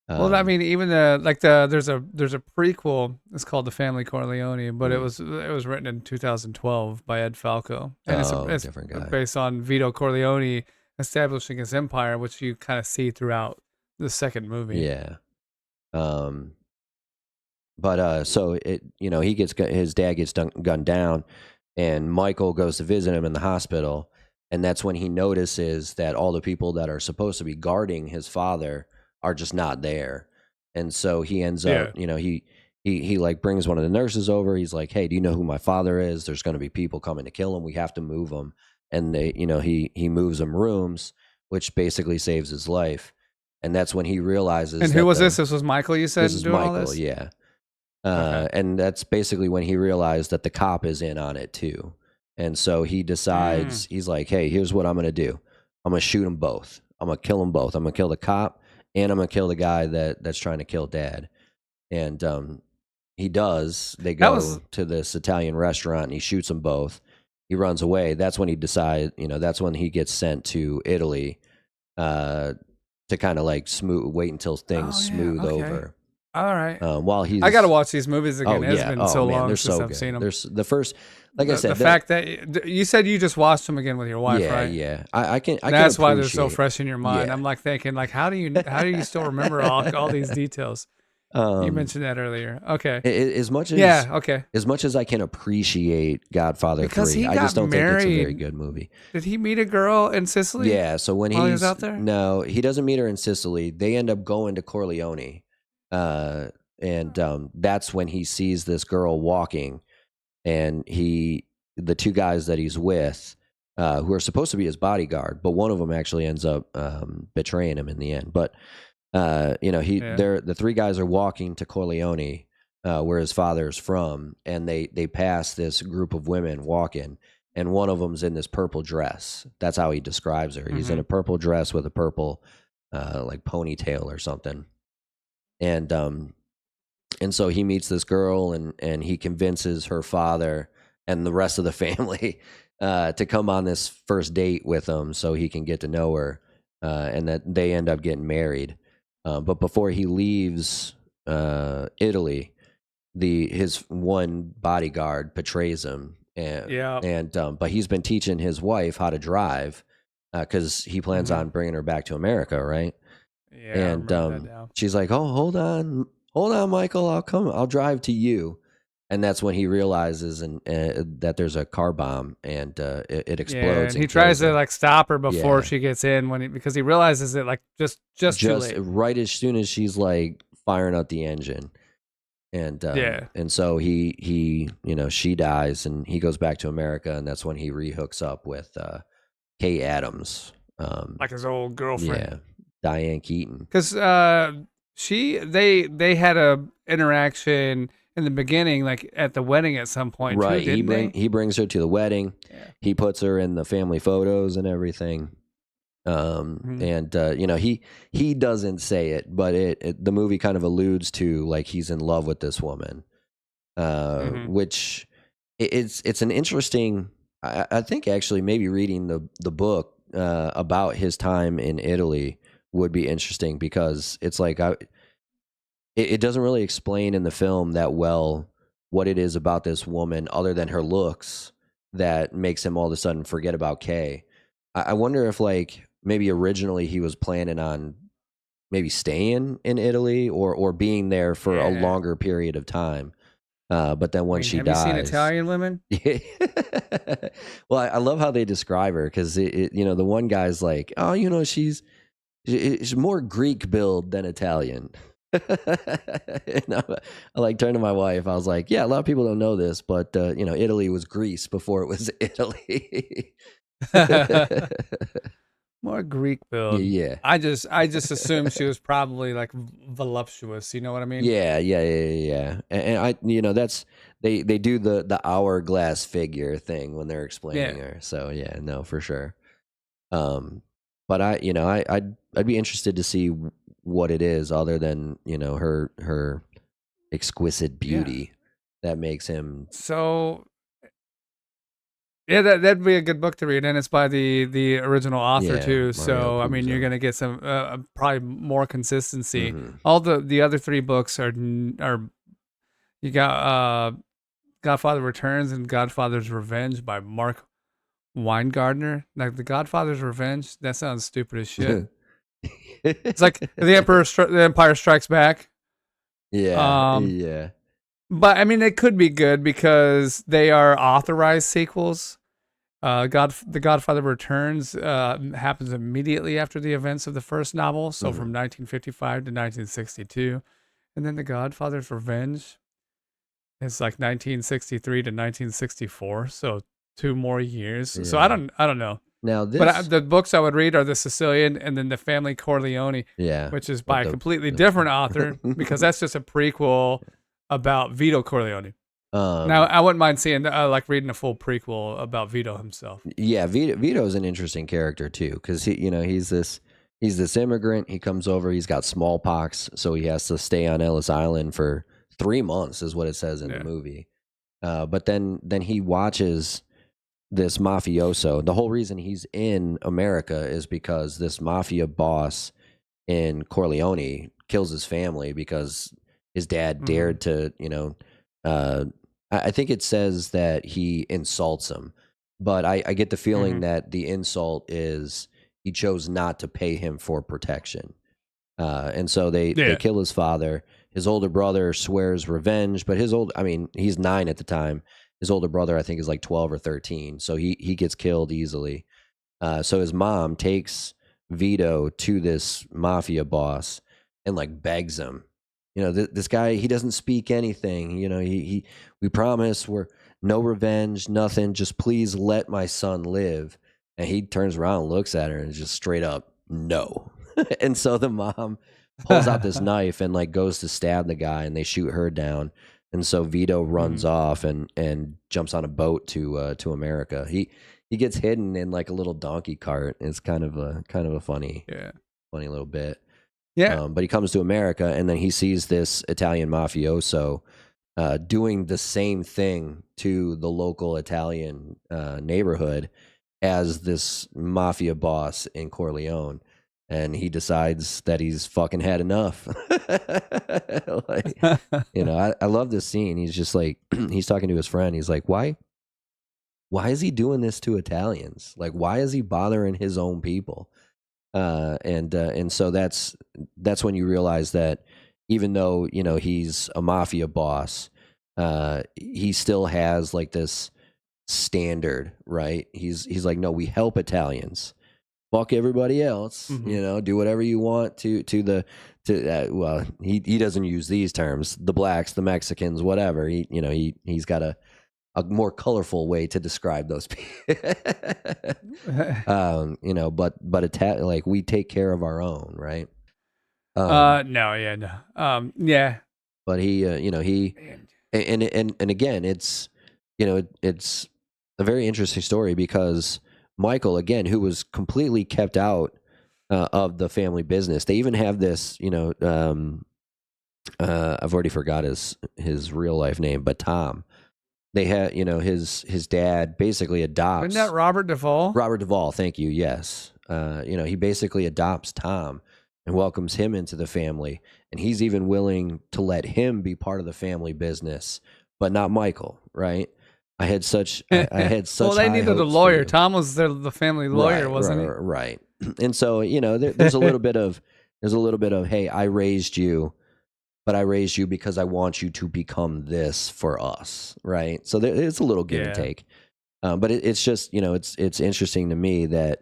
Well, I mean, even there's a prequel. It's called The Family Corleone, but it was written in 2012 by Ed Falco, and it's different guy. based on Vito Corleone establishing his empire, which you kind of see throughout the second movie. Yeah. But so he gets his dad gets gunned down, and Michael goes to visit him in the hospital, and that's when he notices that all the people that are supposed to be guarding his father are just not there. And so he ends up, he like brings one of the nurses over. He's like, "Hey, do you know who my father is? There's going to be people coming to kill him. We have to move him." And they, he moves him rooms, which basically saves his life. And that's when he realizes. And who was this? This was Michael, you said? This is doing Michael, all this? yeah. Okay. And that's basically when he realized that the cop is in on it too. And so he decides, he's like, "Hey, here's what I'm going to do. I'm going to shoot them both. I'm going to kill them both. I'm going to kill the cop, and I'm going to kill the guy that's trying to kill Dad." And he does. They go to this Italian restaurant, and he shoots them both. He runs away. That's when he decides, that's when he gets sent to Italy to kind of like wait until things smooth over. All right. While he's, I got to watch these movies again. It's been so long they're since so I've good. seen them. There's the first, like I said, the fact that you said you just watched them again with your wife, right? Yeah. I can. That's why they're so fresh in your mind. Yeah. I'm like thinking, like, how do you still remember all these details? You mentioned that earlier. Okay. As much as okay. As much as I can appreciate Godfather Because 3, I just don't think it's a very good movie. Did he meet a girl in Sicily? Yeah. So when he was out there, no, he doesn't meet her in Sicily. They end up going to Corleone, and that's when he sees this girl walking, and the two guys that he's with, who are supposed to be his bodyguard, but one of them actually ends up betraying him in the end. But the three guys are walking to Corleone, where his father's from, and they pass this group of women walking, and one of them's in this purple dress. That's how he describes her. He's in a purple dress with a purple like ponytail or something, and so he meets this girl, and he convinces her father and the rest of the family to come on this first date with him so he can get to know her, and that they end up getting married. But before he leaves Italy, his one bodyguard betrays him, but he's been teaching his wife how to drive because he plans on bringing her back to America, right? Yeah, and she's like, "Oh, hold on, Michael, I'll drive to you." And that's when he realizes that there's a car bomb, and it explodes. Yeah, and he tries to like stop her before she gets in because he realizes it like just too late. Right as soon as she's like firing up the engine, and and so he she dies, and he goes back to America, and that's when he rehooks up with Kay Adams, like his old girlfriend, Diane Keaton, because they had a interaction in the beginning, like at the wedding at some point, right? Too, he brings her to the wedding. Yeah. He puts her in the family photos and everything. And he doesn't say it, but the movie kind of alludes to like he's in love with this woman, which it's an interesting. I think actually maybe reading the book about his time in Italy would be interesting, because it's like it doesn't really explain in the film that well what it is about this woman other than her looks that makes him all of a sudden forget about Kay. I wonder if like maybe originally he was planning on maybe staying in Italy or being there for a longer period of time. But then when she dies, have you seen Italian women? Well, I love how they describe her, because the one guy's like, "Oh, she's It's more Greek build than Italian. And I like turned to my wife. I was like, "Yeah, a lot of people don't know this, but Italy was Greece before it was Italy." More Greek build. Yeah, I just assumed she was probably like voluptuous. You know what I mean? yeah. And I, that's they do the hourglass figure thing when they're explaining Yeah. her. So yeah, no, for sure. Um, but I'd be interested to see what it is other than her exquisite Yeah. beauty that makes him. So yeah, that'd be a good book to read, and it's by the original author Yeah, too. Mario So I mean, you're Puzo. gonna get some probably more consistency. Hmm. All the other three books are you got Godfather Returns and Godfather's Revenge by Mark Weingartner. Like the Godfather's Revenge, that sounds stupid as shit. It's like the Empire Strikes Back. Yeah, Um, yeah. but I mean, it could be good because they are authorized sequels. The Godfather Returns happens immediately after the events of the first novel, so Mhm. from 1955 to 1962, and then The Godfather's Revenge is like 1963 to 1964, so 2 more years. So Yeah. I don't know, Now but this, the books I would read are The Sicilian and then The Family Corleone, yeah, which is with by a completely different author because that's just a prequel about Vito Corleone. Now, um, I wouldn't mind seeing, like, reading a full prequel about Vito himself. yeah, Vito's an interesting character too, because he's this immigrant. He comes over. He's got smallpox, so he has to stay on Ellis Island for 3 months, is what it says in the Yeah. movie. But then he watches this mafioso. The whole reason he's in America is because this mafia boss in Corleone kills his family because his dad Mhm. dared to, I think it says that he insults him, but I get the feeling Mhm. that the insult is he chose not to pay him for protection. And so they Yeah. kill his father. His older brother swears revenge, but I mean, he's 9 at the time. His older brother, I think, is like 12 or 13. So he gets killed easily. So his mom takes Vito to this mafia boss and like begs him. This guy, he doesn't speak anything. We promise we're no revenge, nothing. Just please let my son live. And he turns around, and looks at her, and just straight up no. And so the mom pulls out this knife and like goes to stab the guy, and they shoot her down. And so Vito runs Mhm. off and jumps on a boat to America. He gets hidden in like a little donkey cart. It's kind of a funny Yeah. little bit. Yeah. But he comes to America, and then he sees this Italian mafioso doing the same thing to the local Italian neighborhood as this mafia boss in Corleone. And he decides that he's fucking had enough. Like, I love this scene. He's just like, he's talking to his friend. He's like, why is he doing this to Italians? Like, why is he bothering his own people? And so that's when you realize that even though he's a mafia boss, he still has like this standard, right? He's like, no, we help Italians. Fuck everybody else, Mhm. do whatever you want well, he doesn't use these terms, the blacks, the Mexicans, whatever. He's got a more colorful way to describe those people. Like we take care of our own, right? No, yeah, no. Yeah. But he Man. and again, it's a very interesting story because Michael, again, who was completely kept out of the family business. They even have this, I've already forgot his real life name, but Tom. They had, his dad basically Isn't that adopts Robert Duvall? Robert Duvall. Thank you. Yes, he basically adopts Tom and welcomes him into the family, and he's even willing to let him be part of the family business, but not Michael. Right? I had Well, such they high needed a hopes for lawyer. you. Tom was the family lawyer, wasn't he? Right. And so there's a little bit of hey, I raised you, but I raised you because I want you to become this for us, right? So it's a little give and Yeah. take. But it's just it's interesting to me that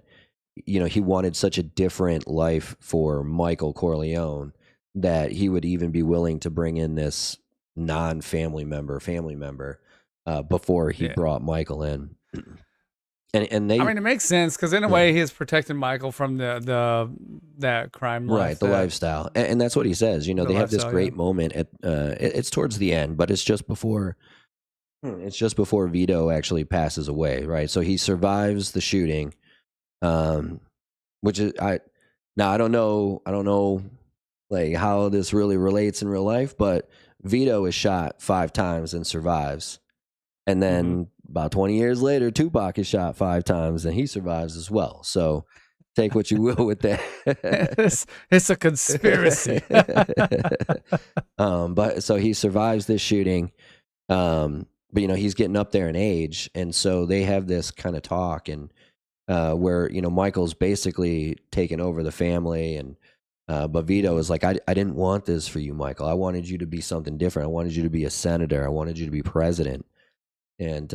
he wanted such a different life for Michael Corleone that he would even be willing to bring in this family member before he Yeah. brought Michael in. And I they mean, it makes sense because in a way, he has protected Michael from that crime life, the lifestyle, and that's what he says. the They have this lifestyle. Yeah. great moment at it's towards the end, but it's just before Vito actually passes away, right? So he survives the shooting, which is I don't know like how this really relates in real life, but Vito is shot 5 times and survives. And then about 20 years later, Tupac is shot 5 times and he survives as well. So take what you will with that. It's a conspiracy. But so he survives this shooting. But he's getting up there in age, and so they have this kind of talk, and where Michael's basically taken over the family, and but Vito is like, I didn't want this for you, Michael. I wanted you to be something different. I wanted you to be a senator. I wanted you to be president. And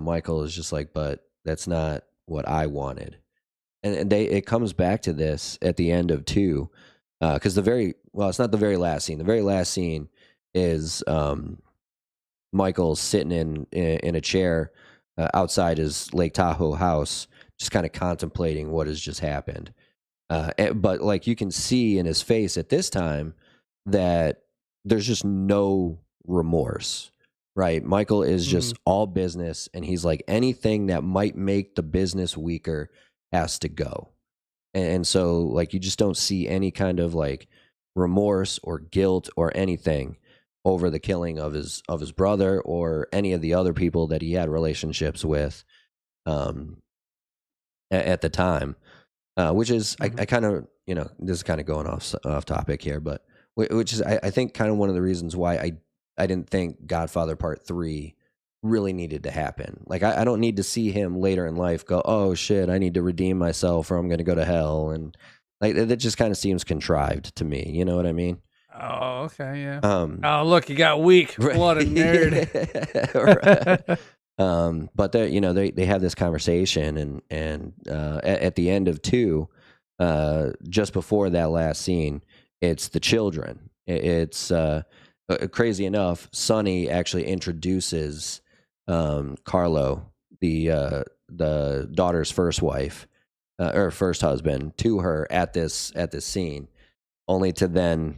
Michael is just like, but that's not what I wanted. And it comes back to this at the end of 2, because it's not the very last scene. The very last scene is Michael's sitting in a chair outside his Lake Tahoe house, just kind of contemplating what has just happened. But like you can see in his face at this time that there's just no remorse, right? Michael is just all business, and he's like, anything that might make the business weaker has to go. And so like you just don't see any kind of like remorse or guilt or anything over the killing of his brother or any of the other people that he had relationships with at the time, which is I kind of this is kind of going off topic here, but which is I think kind of one of the reasons why I didn't think Godfather Part 3 really needed to happen. Like I don't need to see him later in life go, oh shit, I need to redeem myself or I'm going to go to hell, and like that just kind of seems contrived to me. You know what I mean? Oh, okay, yeah. Oh, look, you got weak. What a nerd. But they have this conversation, and at the end of 2, just before that last scene, it's the children. It's crazy enough, Sonny actually introduces Carlo, the daughter's first wife or first husband, to her at this scene, only to then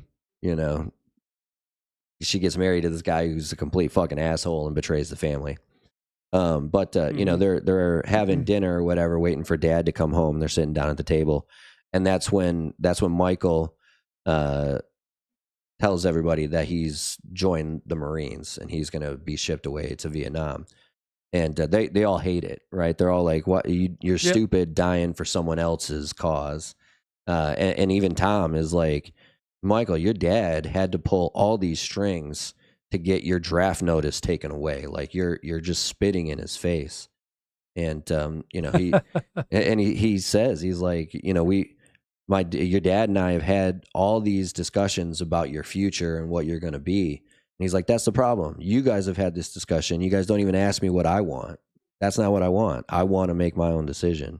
she gets married to this guy who's a complete fucking asshole and betrays the family. But they're having dinner or whatever, waiting for dad to come home. They're sitting down at the table, and that's when Michael tells everybody that he's joined the Marines and he's going to be shipped away to Vietnam. And they all hate it, right? They're all like, "What? You're stupid, dying for someone else's cause." And even Tom is like, Michael, your dad had to pull all these strings to get your draft notice taken away. Like you're just spitting in his face. And he says, he's like, your dad and I have had all these discussions about your future and what you're going to be. And he's like, that's the problem. You guys have had this discussion. You guys don't even ask me what I want. That's not what I want. I want to make my own decision.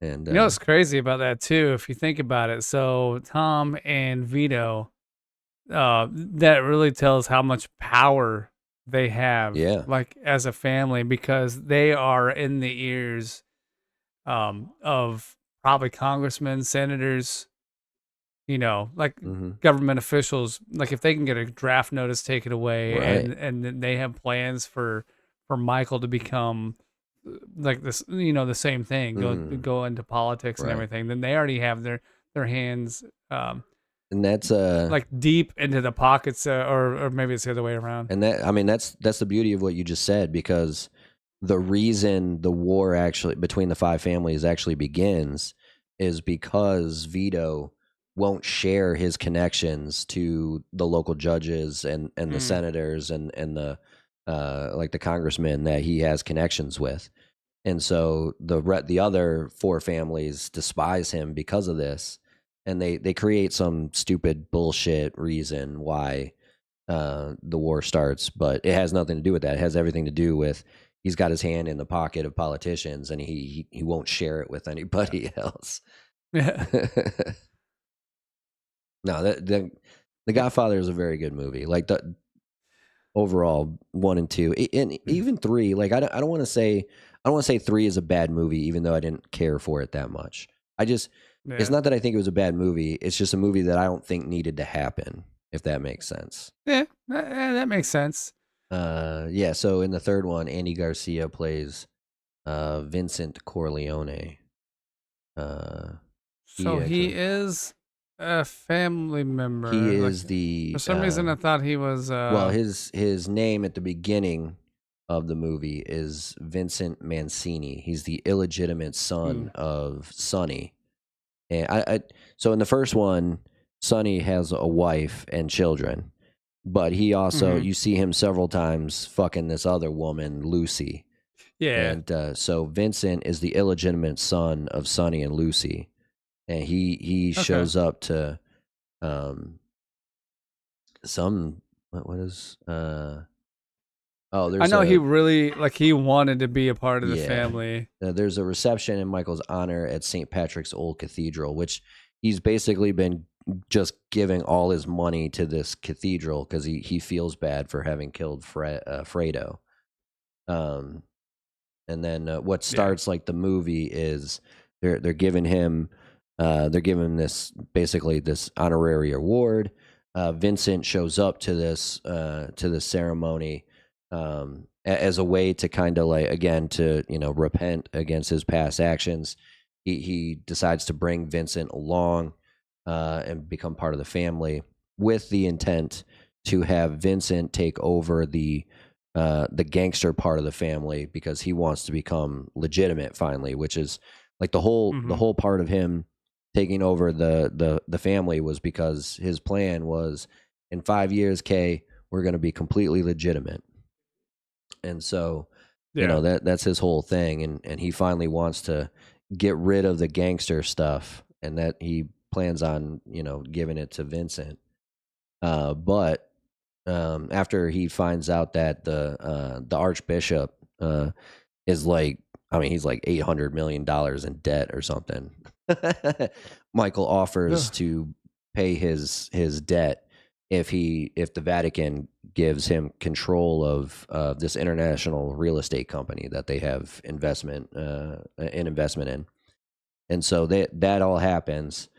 And what's crazy about that too, if you think about it. So Tom and Vito, that really tells how much power they have, like as a family, because they are in the ears of probably congressmen, senators, like government officials. Like if they can get a draft notice taken away, and then they have plans for Michael to become like this, the same thing, go into politics and everything, then they already have their hands and that's like deep into the pockets, or maybe it's the other way around. And that's the beauty of what you just said, because the reason the war actually between the 5 families actually begins is because Vito won't share his connections to the local judges and the senators and the like the congressmen that he has connections with. And so the other 4 families despise him because of this, and they create some stupid bullshit reason why the war starts, but it has nothing to do with that. It has everything to do with he's got his hand in the pocket of politicians, and he won't share it with anybody else. Yeah. No, the Godfather is a very good movie. Like the overall 1 and 2, and even 3. Like I don't want to say 3 is a bad movie, even though I didn't care for it that much. It's Yeah. not that I think it was a bad movie. It's just a movie that I don't think needed to happen, if that makes sense. Yeah. That makes sense. Yeah. So in the third one, Andy Garcia plays Vincent Corleone. So he actually is a family member. he Like, is the for some reason, I thought he was. well, his name at the beginning of the movie is Vincent Mancini. He's the illegitimate son of Sonny. And so in the first one, Sonny has a wife and children, but he also you see him several times fucking this other woman, Lucy. Yeah. And so Vincent is the illegitimate son of Sonny and Lucy, and he shows up to some what is there's I know he really he wanted to be a part of the Yeah. family. There's a reception in Michael's honor at St. Patrick's Old Cathedral, which he's basically been just giving all his money to this cathedral because he feels bad for having killed Fredo. And then what starts like the movie is they're giving him this basically this honorary award. Vincent shows up to this ceremony as a way to kind of like, again, to repent against his past actions. He decides to bring Vincent along and become part of the family with the intent to have Vincent take over the gangster part of the family because he wants to become legitimate finally, which is like the whole part of him taking over the family was because his plan was in 5 years, Kay, we're going to be completely legitimate. And so, that's his whole thing. And he finally wants to get rid of the gangster stuff, and that he plans on, giving it to Vincent. But after he finds out that the Archbishop is like, I mean, he's like $800 million in debt or something. Michael offers to pay his debt if the Vatican gives him control of this international real estate company that they have investment in. And so that all happens.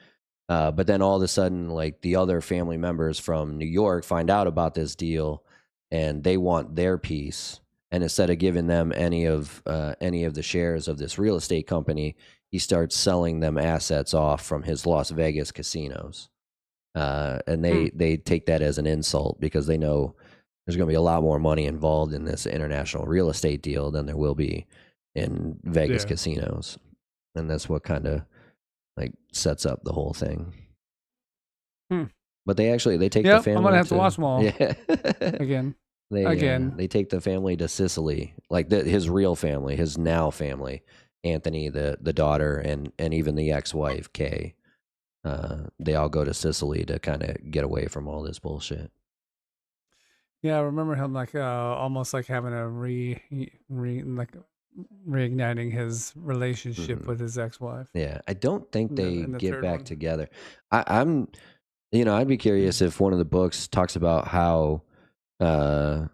But then all of a sudden, like the other family members from New York find out about this deal, and they want their piece. And instead of giving them any of the shares of this real estate company, he starts selling them assets off from his Las Vegas casinos. And they take that as an insult because they know there's going to be a lot more money involved in this international real estate deal than there will be in Vegas casinos. And that's what kind of like sets up the whole thing. But they take the family. I'm gonna have to watch them all. Yeah. Again. They take the family to Sicily, like his real family, his now family, Anthony, the daughter, and even the ex-wife, Kay. They all go to Sicily to kind of get away from all this bullshit. Yeah, I remember him like almost like having a reigniting his relationship with his ex-wife. Yeah, I don't think they in the get third back one. together. I'm, I'd be curious if one of the books talks about how, like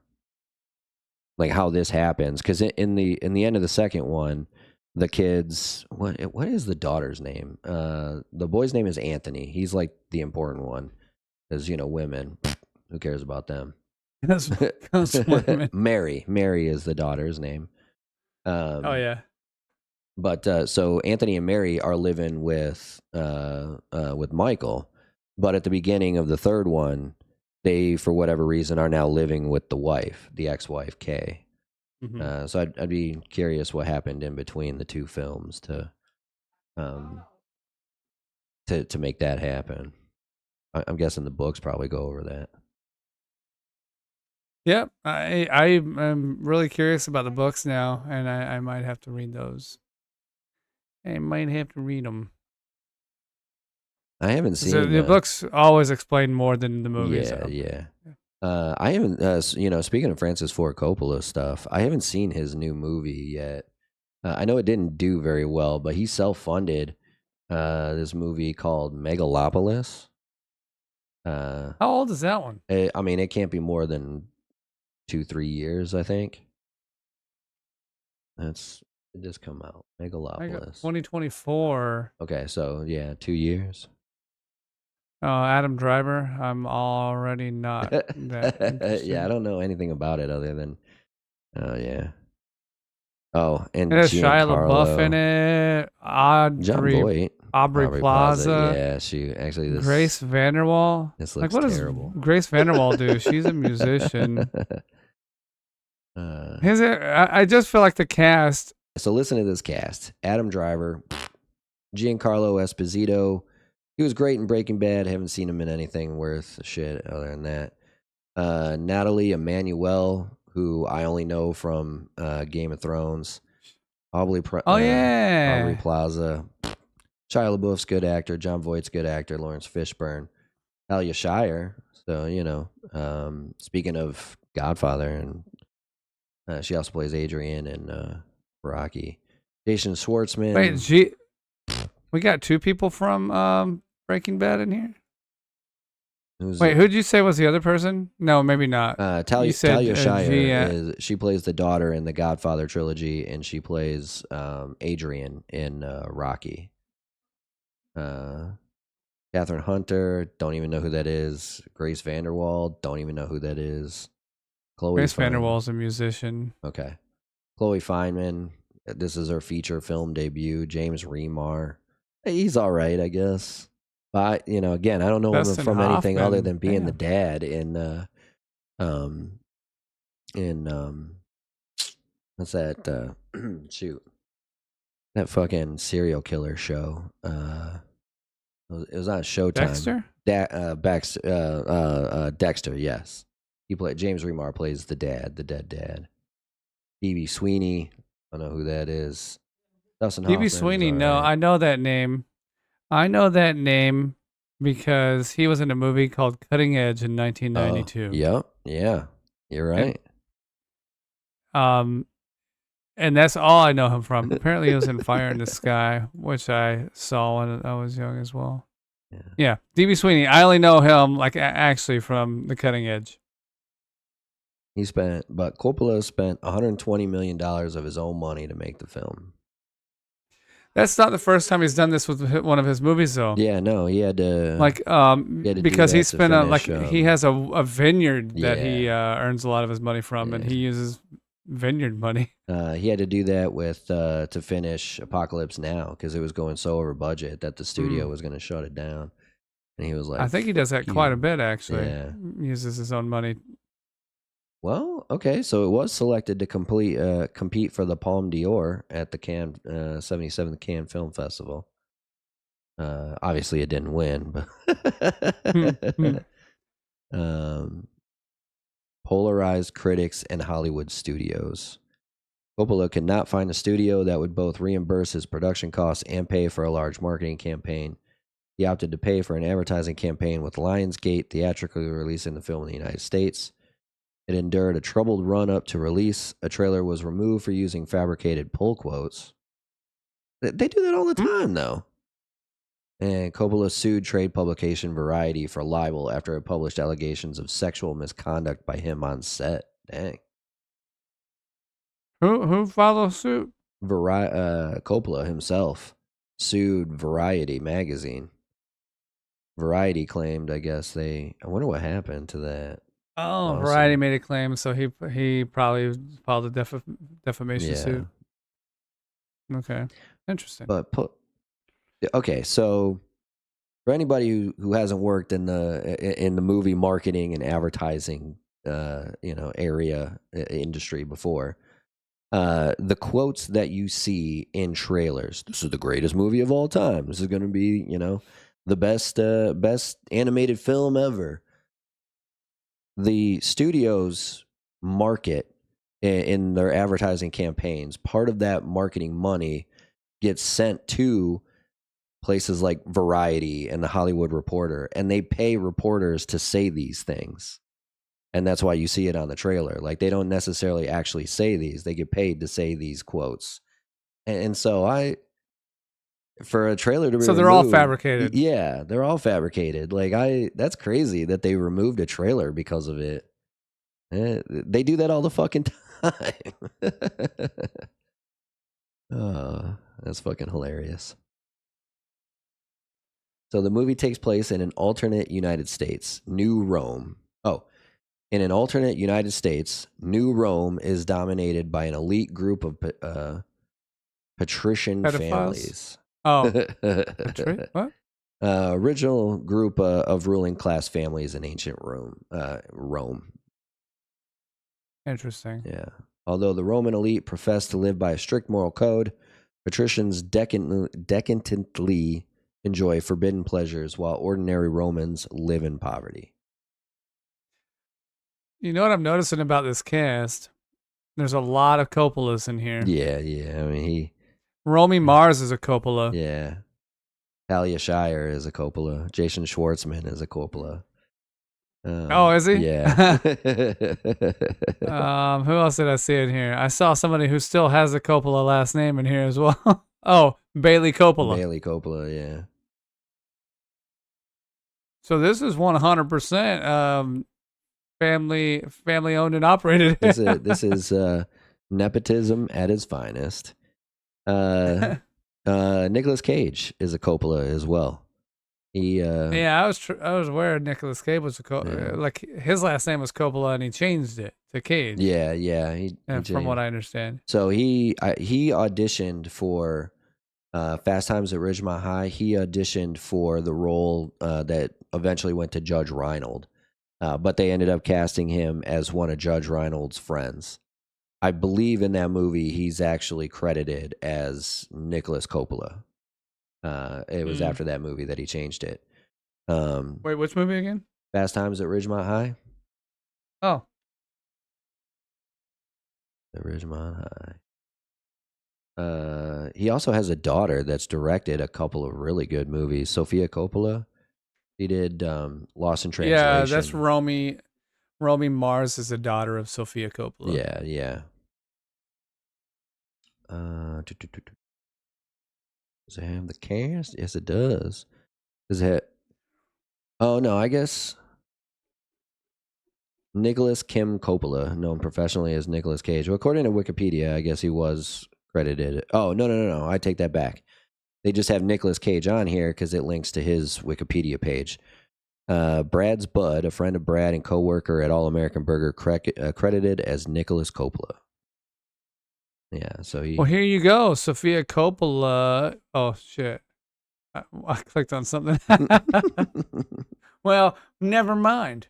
how this happens, because in the end of the second one, the kids, what is the daughter's name? The boy's name is Anthony. He's like the important one, because women, who cares about them? That's women. Mary is the daughter's name. Oh yeah. But so Anthony and Mary are living with Michael, but at the beginning of the third one, they, for whatever reason, are now living with the wife, the ex-wife, Kay. So I'd be curious what happened in between the two films to make that happen. I'm guessing the books probably go over that. Yep. I am really curious about the books now, and I might have to read those. I might have to read them. I haven't seen The books always explain more than the movies. Yeah. I haven't, speaking of Francis Ford Coppola stuff, I haven't seen his new movie yet. I know it didn't do very well, but he self-funded this movie called Megalopolis. Uh, How old is that one? I mean, it can't be more than 2-3 years, I think. It just come out. I got Megalopolis. 2024. Okay, so yeah, 2 years. Adam Driver. I'm already not that interested. Yeah, I don't know anything about it other than, oh yeah. Oh, and It has Shia LaBeouf in Giancarlo, it. John Voight, Aubrey Plaza. Yeah, Grace Vanderwall. this Like, looks what does terrible. Grace Vanderwall do? She's a musician. Uh, I just feel like the cast. so listen to this cast: Adam Driver, Giancarlo Esposito. He was great in Breaking Bad. Haven't seen him in anything worth a shit other than that. Natalie Emmanuel, who I only know from Game of Thrones. Aubrey Yeah. Plaza. Shia LaBeouf's good actor. John Voight's good actor. Lawrence Fishburne. Talia Shire. So, speaking of Godfather, and she also plays Adrian in Rocky. Jason Schwartzman. Wait, we got two people from Breaking Bad in here. Wait, who'd you say was the other person? No, maybe not. Talia Shire she plays the daughter in the Godfather trilogy, and she plays Adrian in Rocky. Catherine Hunter, don't even know who that is. Grace Vanderwall, don't even know who that is. Grace Vanderwall's a musician. Okay. Chloe Fineman, this is her feature film debut. James Remar, he's all right, I guess. But again, I don't know him from anything other than being the dad in what's that? Shoot, that fucking serial killer show. It was on Showtime. Dexter. Yes, James Remar plays the dead dad. D.B. Sweeney, I don't know who that is. Dustin Hoffman. D.B. Sweeney, no, I know that name. I know that name because he was in a movie called Cutting Edge in 1992. Yep. Yeah. You're right. And that's all I know him from. Apparently, he was in Fire in the Sky, which I saw when I was young as well. Yeah. D.B. Sweeney. I only know him actually from The Cutting Edge. But Coppola spent $120 million of his own money to make the film. That's not the first time he's done this with one of his movies, though. Yeah, no, he had to because he spent he has a vineyard that he earns a lot of his money from, and he uses vineyard money. He had to do that with to finish Apocalypse Now because it was going so over budget that the studio was going to shut it down, and he was like, I think he does that quite a bit actually. Yeah, uses his own money. Well, okay, so it was selected to compete for the Palme d'Or at the 77th Cannes Film Festival. Obviously, it didn't win, but polarized critics and Hollywood studios. Coppola could not find a studio that would both reimburse his production costs and pay for a large marketing campaign. He opted to pay for an advertising campaign with Lionsgate, theatrically releasing the film in the United States. It endured a troubled run-up to release. A trailer was removed for using fabricated pull quotes. They do that all the time, though. And Coppola sued trade publication Variety for libel after it published allegations of sexual misconduct by him on set. Dang. Who filed suit? Coppola himself sued Variety magazine. Variety claimed, I guess I wonder what happened to that. Oh, Variety made a claim, so he probably filed a defamation suit. Okay, interesting. But okay, so for anybody who hasn't worked in the movie marketing and advertising area industry before, the quotes that you see in trailers, this is the greatest movie of all time, this is going to be the best animated film ever. The studios market in their advertising campaigns. Part of that marketing money gets sent to places like Variety and the Hollywood Reporter, and they pay reporters to say these things. And that's why you see it on the trailer. Like they don't necessarily actually say these; they get paid to say these quotes. And so for a trailer to be So they're all removed, fabricated. yeah, they're all fabricated. Like that's crazy that they removed a trailer because of it. They do that all the fucking time. Oh, that's fucking hilarious. So the movie takes place in an alternate United States, New Rome. Oh, in an alternate United States, New Rome is dominated by an elite group of patrician Pedophiles? families. Oh, what? Original group of ruling class families in ancient Rome. Interesting. Yeah. Although the Roman elite professed to live by a strict moral code, patricians decadently enjoy forbidden pleasures while ordinary Romans live in poverty. You know what I'm noticing about this cast? There's a lot of Coppolas in here. Yeah. I mean, Romy Mars is a Coppola. yeah. Talia Shire is a Coppola. Jason Schwartzman is a Coppola. Oh, is he? Yeah. Who else did I see in here? I saw somebody who still has a Coppola last name in here as well. Oh, Bailey Coppola. Bailey Coppola, yeah. So this is 100% family owned and operated. This is nepotism at its finest. Nicolas Cage is a Coppola as well. He yeah, I was aware Nicolas Cage was Yeah. like his last name was Coppola and he changed it to Cage. yeah, From what changed. I understand. So he auditioned for Fast Times at Ridgemont High. He auditioned for the role that eventually went to Judge Reinhold, but they ended up casting him as one of Judge Reinhold's friends. I believe in that movie he's actually credited as Nicholas Coppola. It was after that movie that he changed it. Wait, which movie again? Fast Times at Ridgemont High. Oh, At Ridgemont High. He also has a daughter that's directed a couple of really good movies. Sofia Coppola. He did Lost in Translation. yeah, that's Romy. Romy Mars is the daughter of Sofia Coppola. Yeah. Does it have the cast? Yes, it does. Does it? Oh no, I guess Nicholas Kim Coppola, known professionally as Nicolas Cage. Well, according to Wikipedia, I guess he was credited. Oh no! I take that back. They just have Nicolas Cage on here because it links to his Wikipedia page. Brad's bud, a friend of Brad and coworker at All American Burger, credited as Nicholas Coppola. Yeah, so he. Well, here you go, Sofia Coppola. Oh shit! I clicked on something. Well, never mind.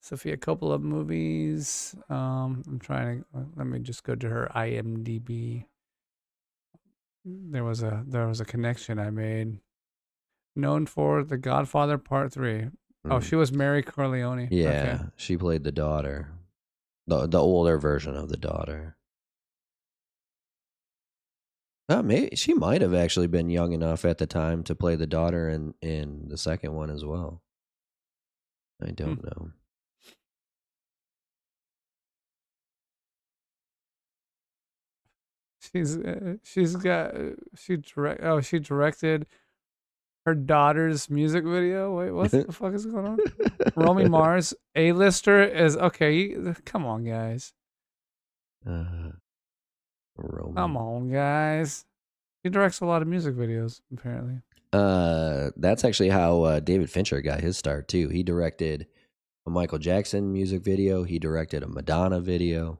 Sofia Coppola movies. I'm trying to. Let me just go to her IMDb. There was a connection I made. Known for The Godfather Part 3. Oh, she was Mary Corleone. Yeah, Okay. she played the daughter, the older version of the daughter. Maybe she might have actually been young enough at the time to play the daughter in the second one as well. I don't know. She directed her daughter's music video. Wait, what the fuck is going on? Romy Mars, A-lister is okay. Come on, guys. Romy. Come on, guys. He directs a lot of music videos, apparently. That's actually how David Fincher got his start too. He directed a Michael Jackson music video. He directed a Madonna video.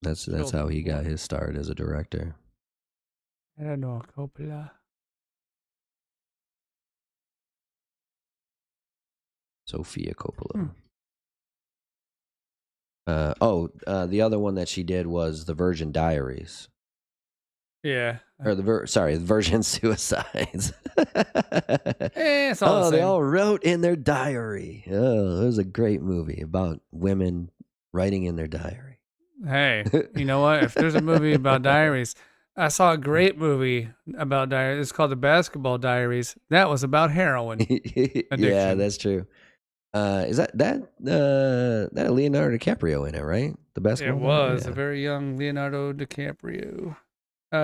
That's how he got his start as a director. I don't know, Coppola. Sofia Coppola. The other one that she did was The Virgin Diaries. Yeah. Or the Virgin Suicides. It's all the same. They all wrote in their diary. Oh, it was a great movie about women writing in their diary. Hey, you know what? If there's a movie about diaries, I saw a great movie about diaries. It's called The Basketball Diaries. That was about heroin Yeah, addiction. that's true. Is that a Leonardo DiCaprio in it, right? The It basketball guy? was a Yeah. very young Leonardo DiCaprio.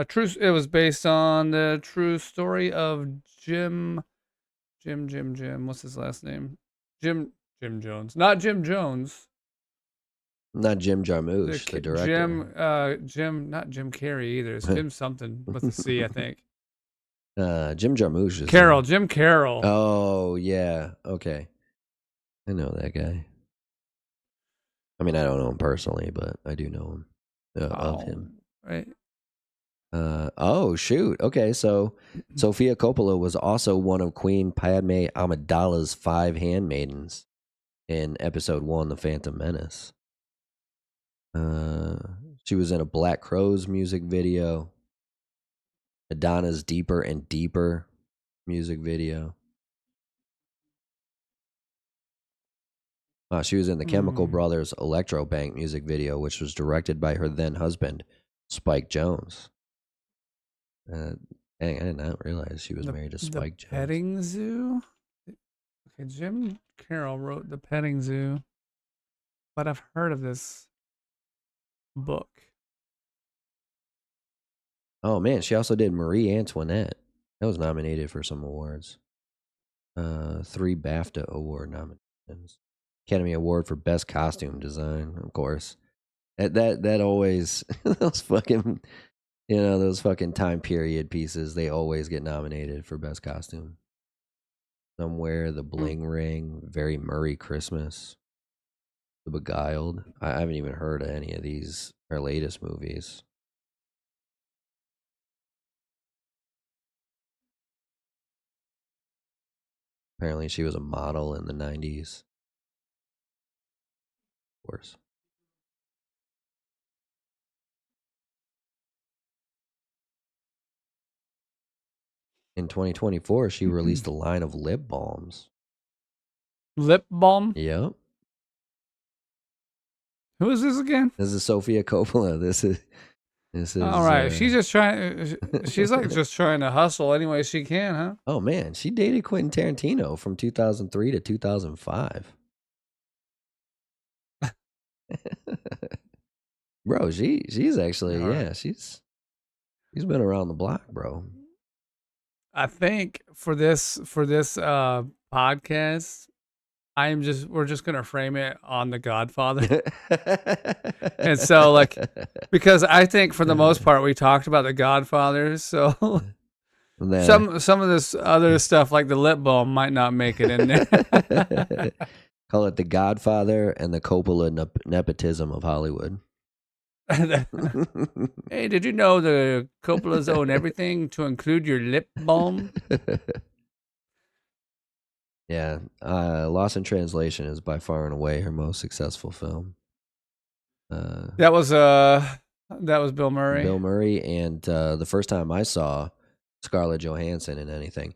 True. It was based on the true story of Jim. What's his last name? Jim Jones. Not Jim Jones. Not Jim Jarmusch, the director. Jim. Not Jim Carrey either. It's Jim something with a C, I think. Jim Jarmusch is Jim Carroll. Oh yeah, okay. I know that guy. I mean, I don't know him personally, but I do know him of him. Right. Oh shoot. Okay, so Sofia Coppola was also one of Queen Padme Amidala's 5 handmaidens in Episode 1, The Phantom Menace. She was in a Black Crowes music video, Madonna's Deeper and Deeper music video. She was in the Chemical Brothers Electro Bank music video, which was directed by her then husband, Spike Jonze. Dang, I did not realize she was married to Spike Jonze. Petting Zoo? Okay, Jim Carroll wrote The Petting Zoo, but I've heard of this book. Oh man, she also did Marie Antoinette. That was nominated for some awards. 3 BAFTA award nominations. Academy Award for Best Costume Design, of course. That always those fucking those fucking time period pieces, they always get nominated for Best Costume. Somewhere, The Bling Ring, Very Murray Christmas, The Beguiled. I haven't even heard of any of these, her latest movies. Apparently she was a model in the 90s. Of course. In 2024, she released a line of lip balms. Lip balm? Yep. Who is this again? This is Sofia Coppola. This is all right. She's just trying. She's like just trying to hustle any way she can, huh? Oh man, she dated Quentin Tarantino from 2003 to 2005. Bro, she's actually she's been around the block, bro. I think for this podcast, we're just gonna frame it on the Godfather. And so like, because I think for the most part we talked about the Godfather, so some of this other stuff like the lip balm might not make it in there. Call it the Godfather and the Coppola nepotism of Hollywood. Hey, did you know the Coppolas own everything to include your lip balm? Yeah, Lost in Translation is by far and away her most successful film. That was Bill Murray. Bill Murray, and the first time I saw Scarlett Johansson in anything.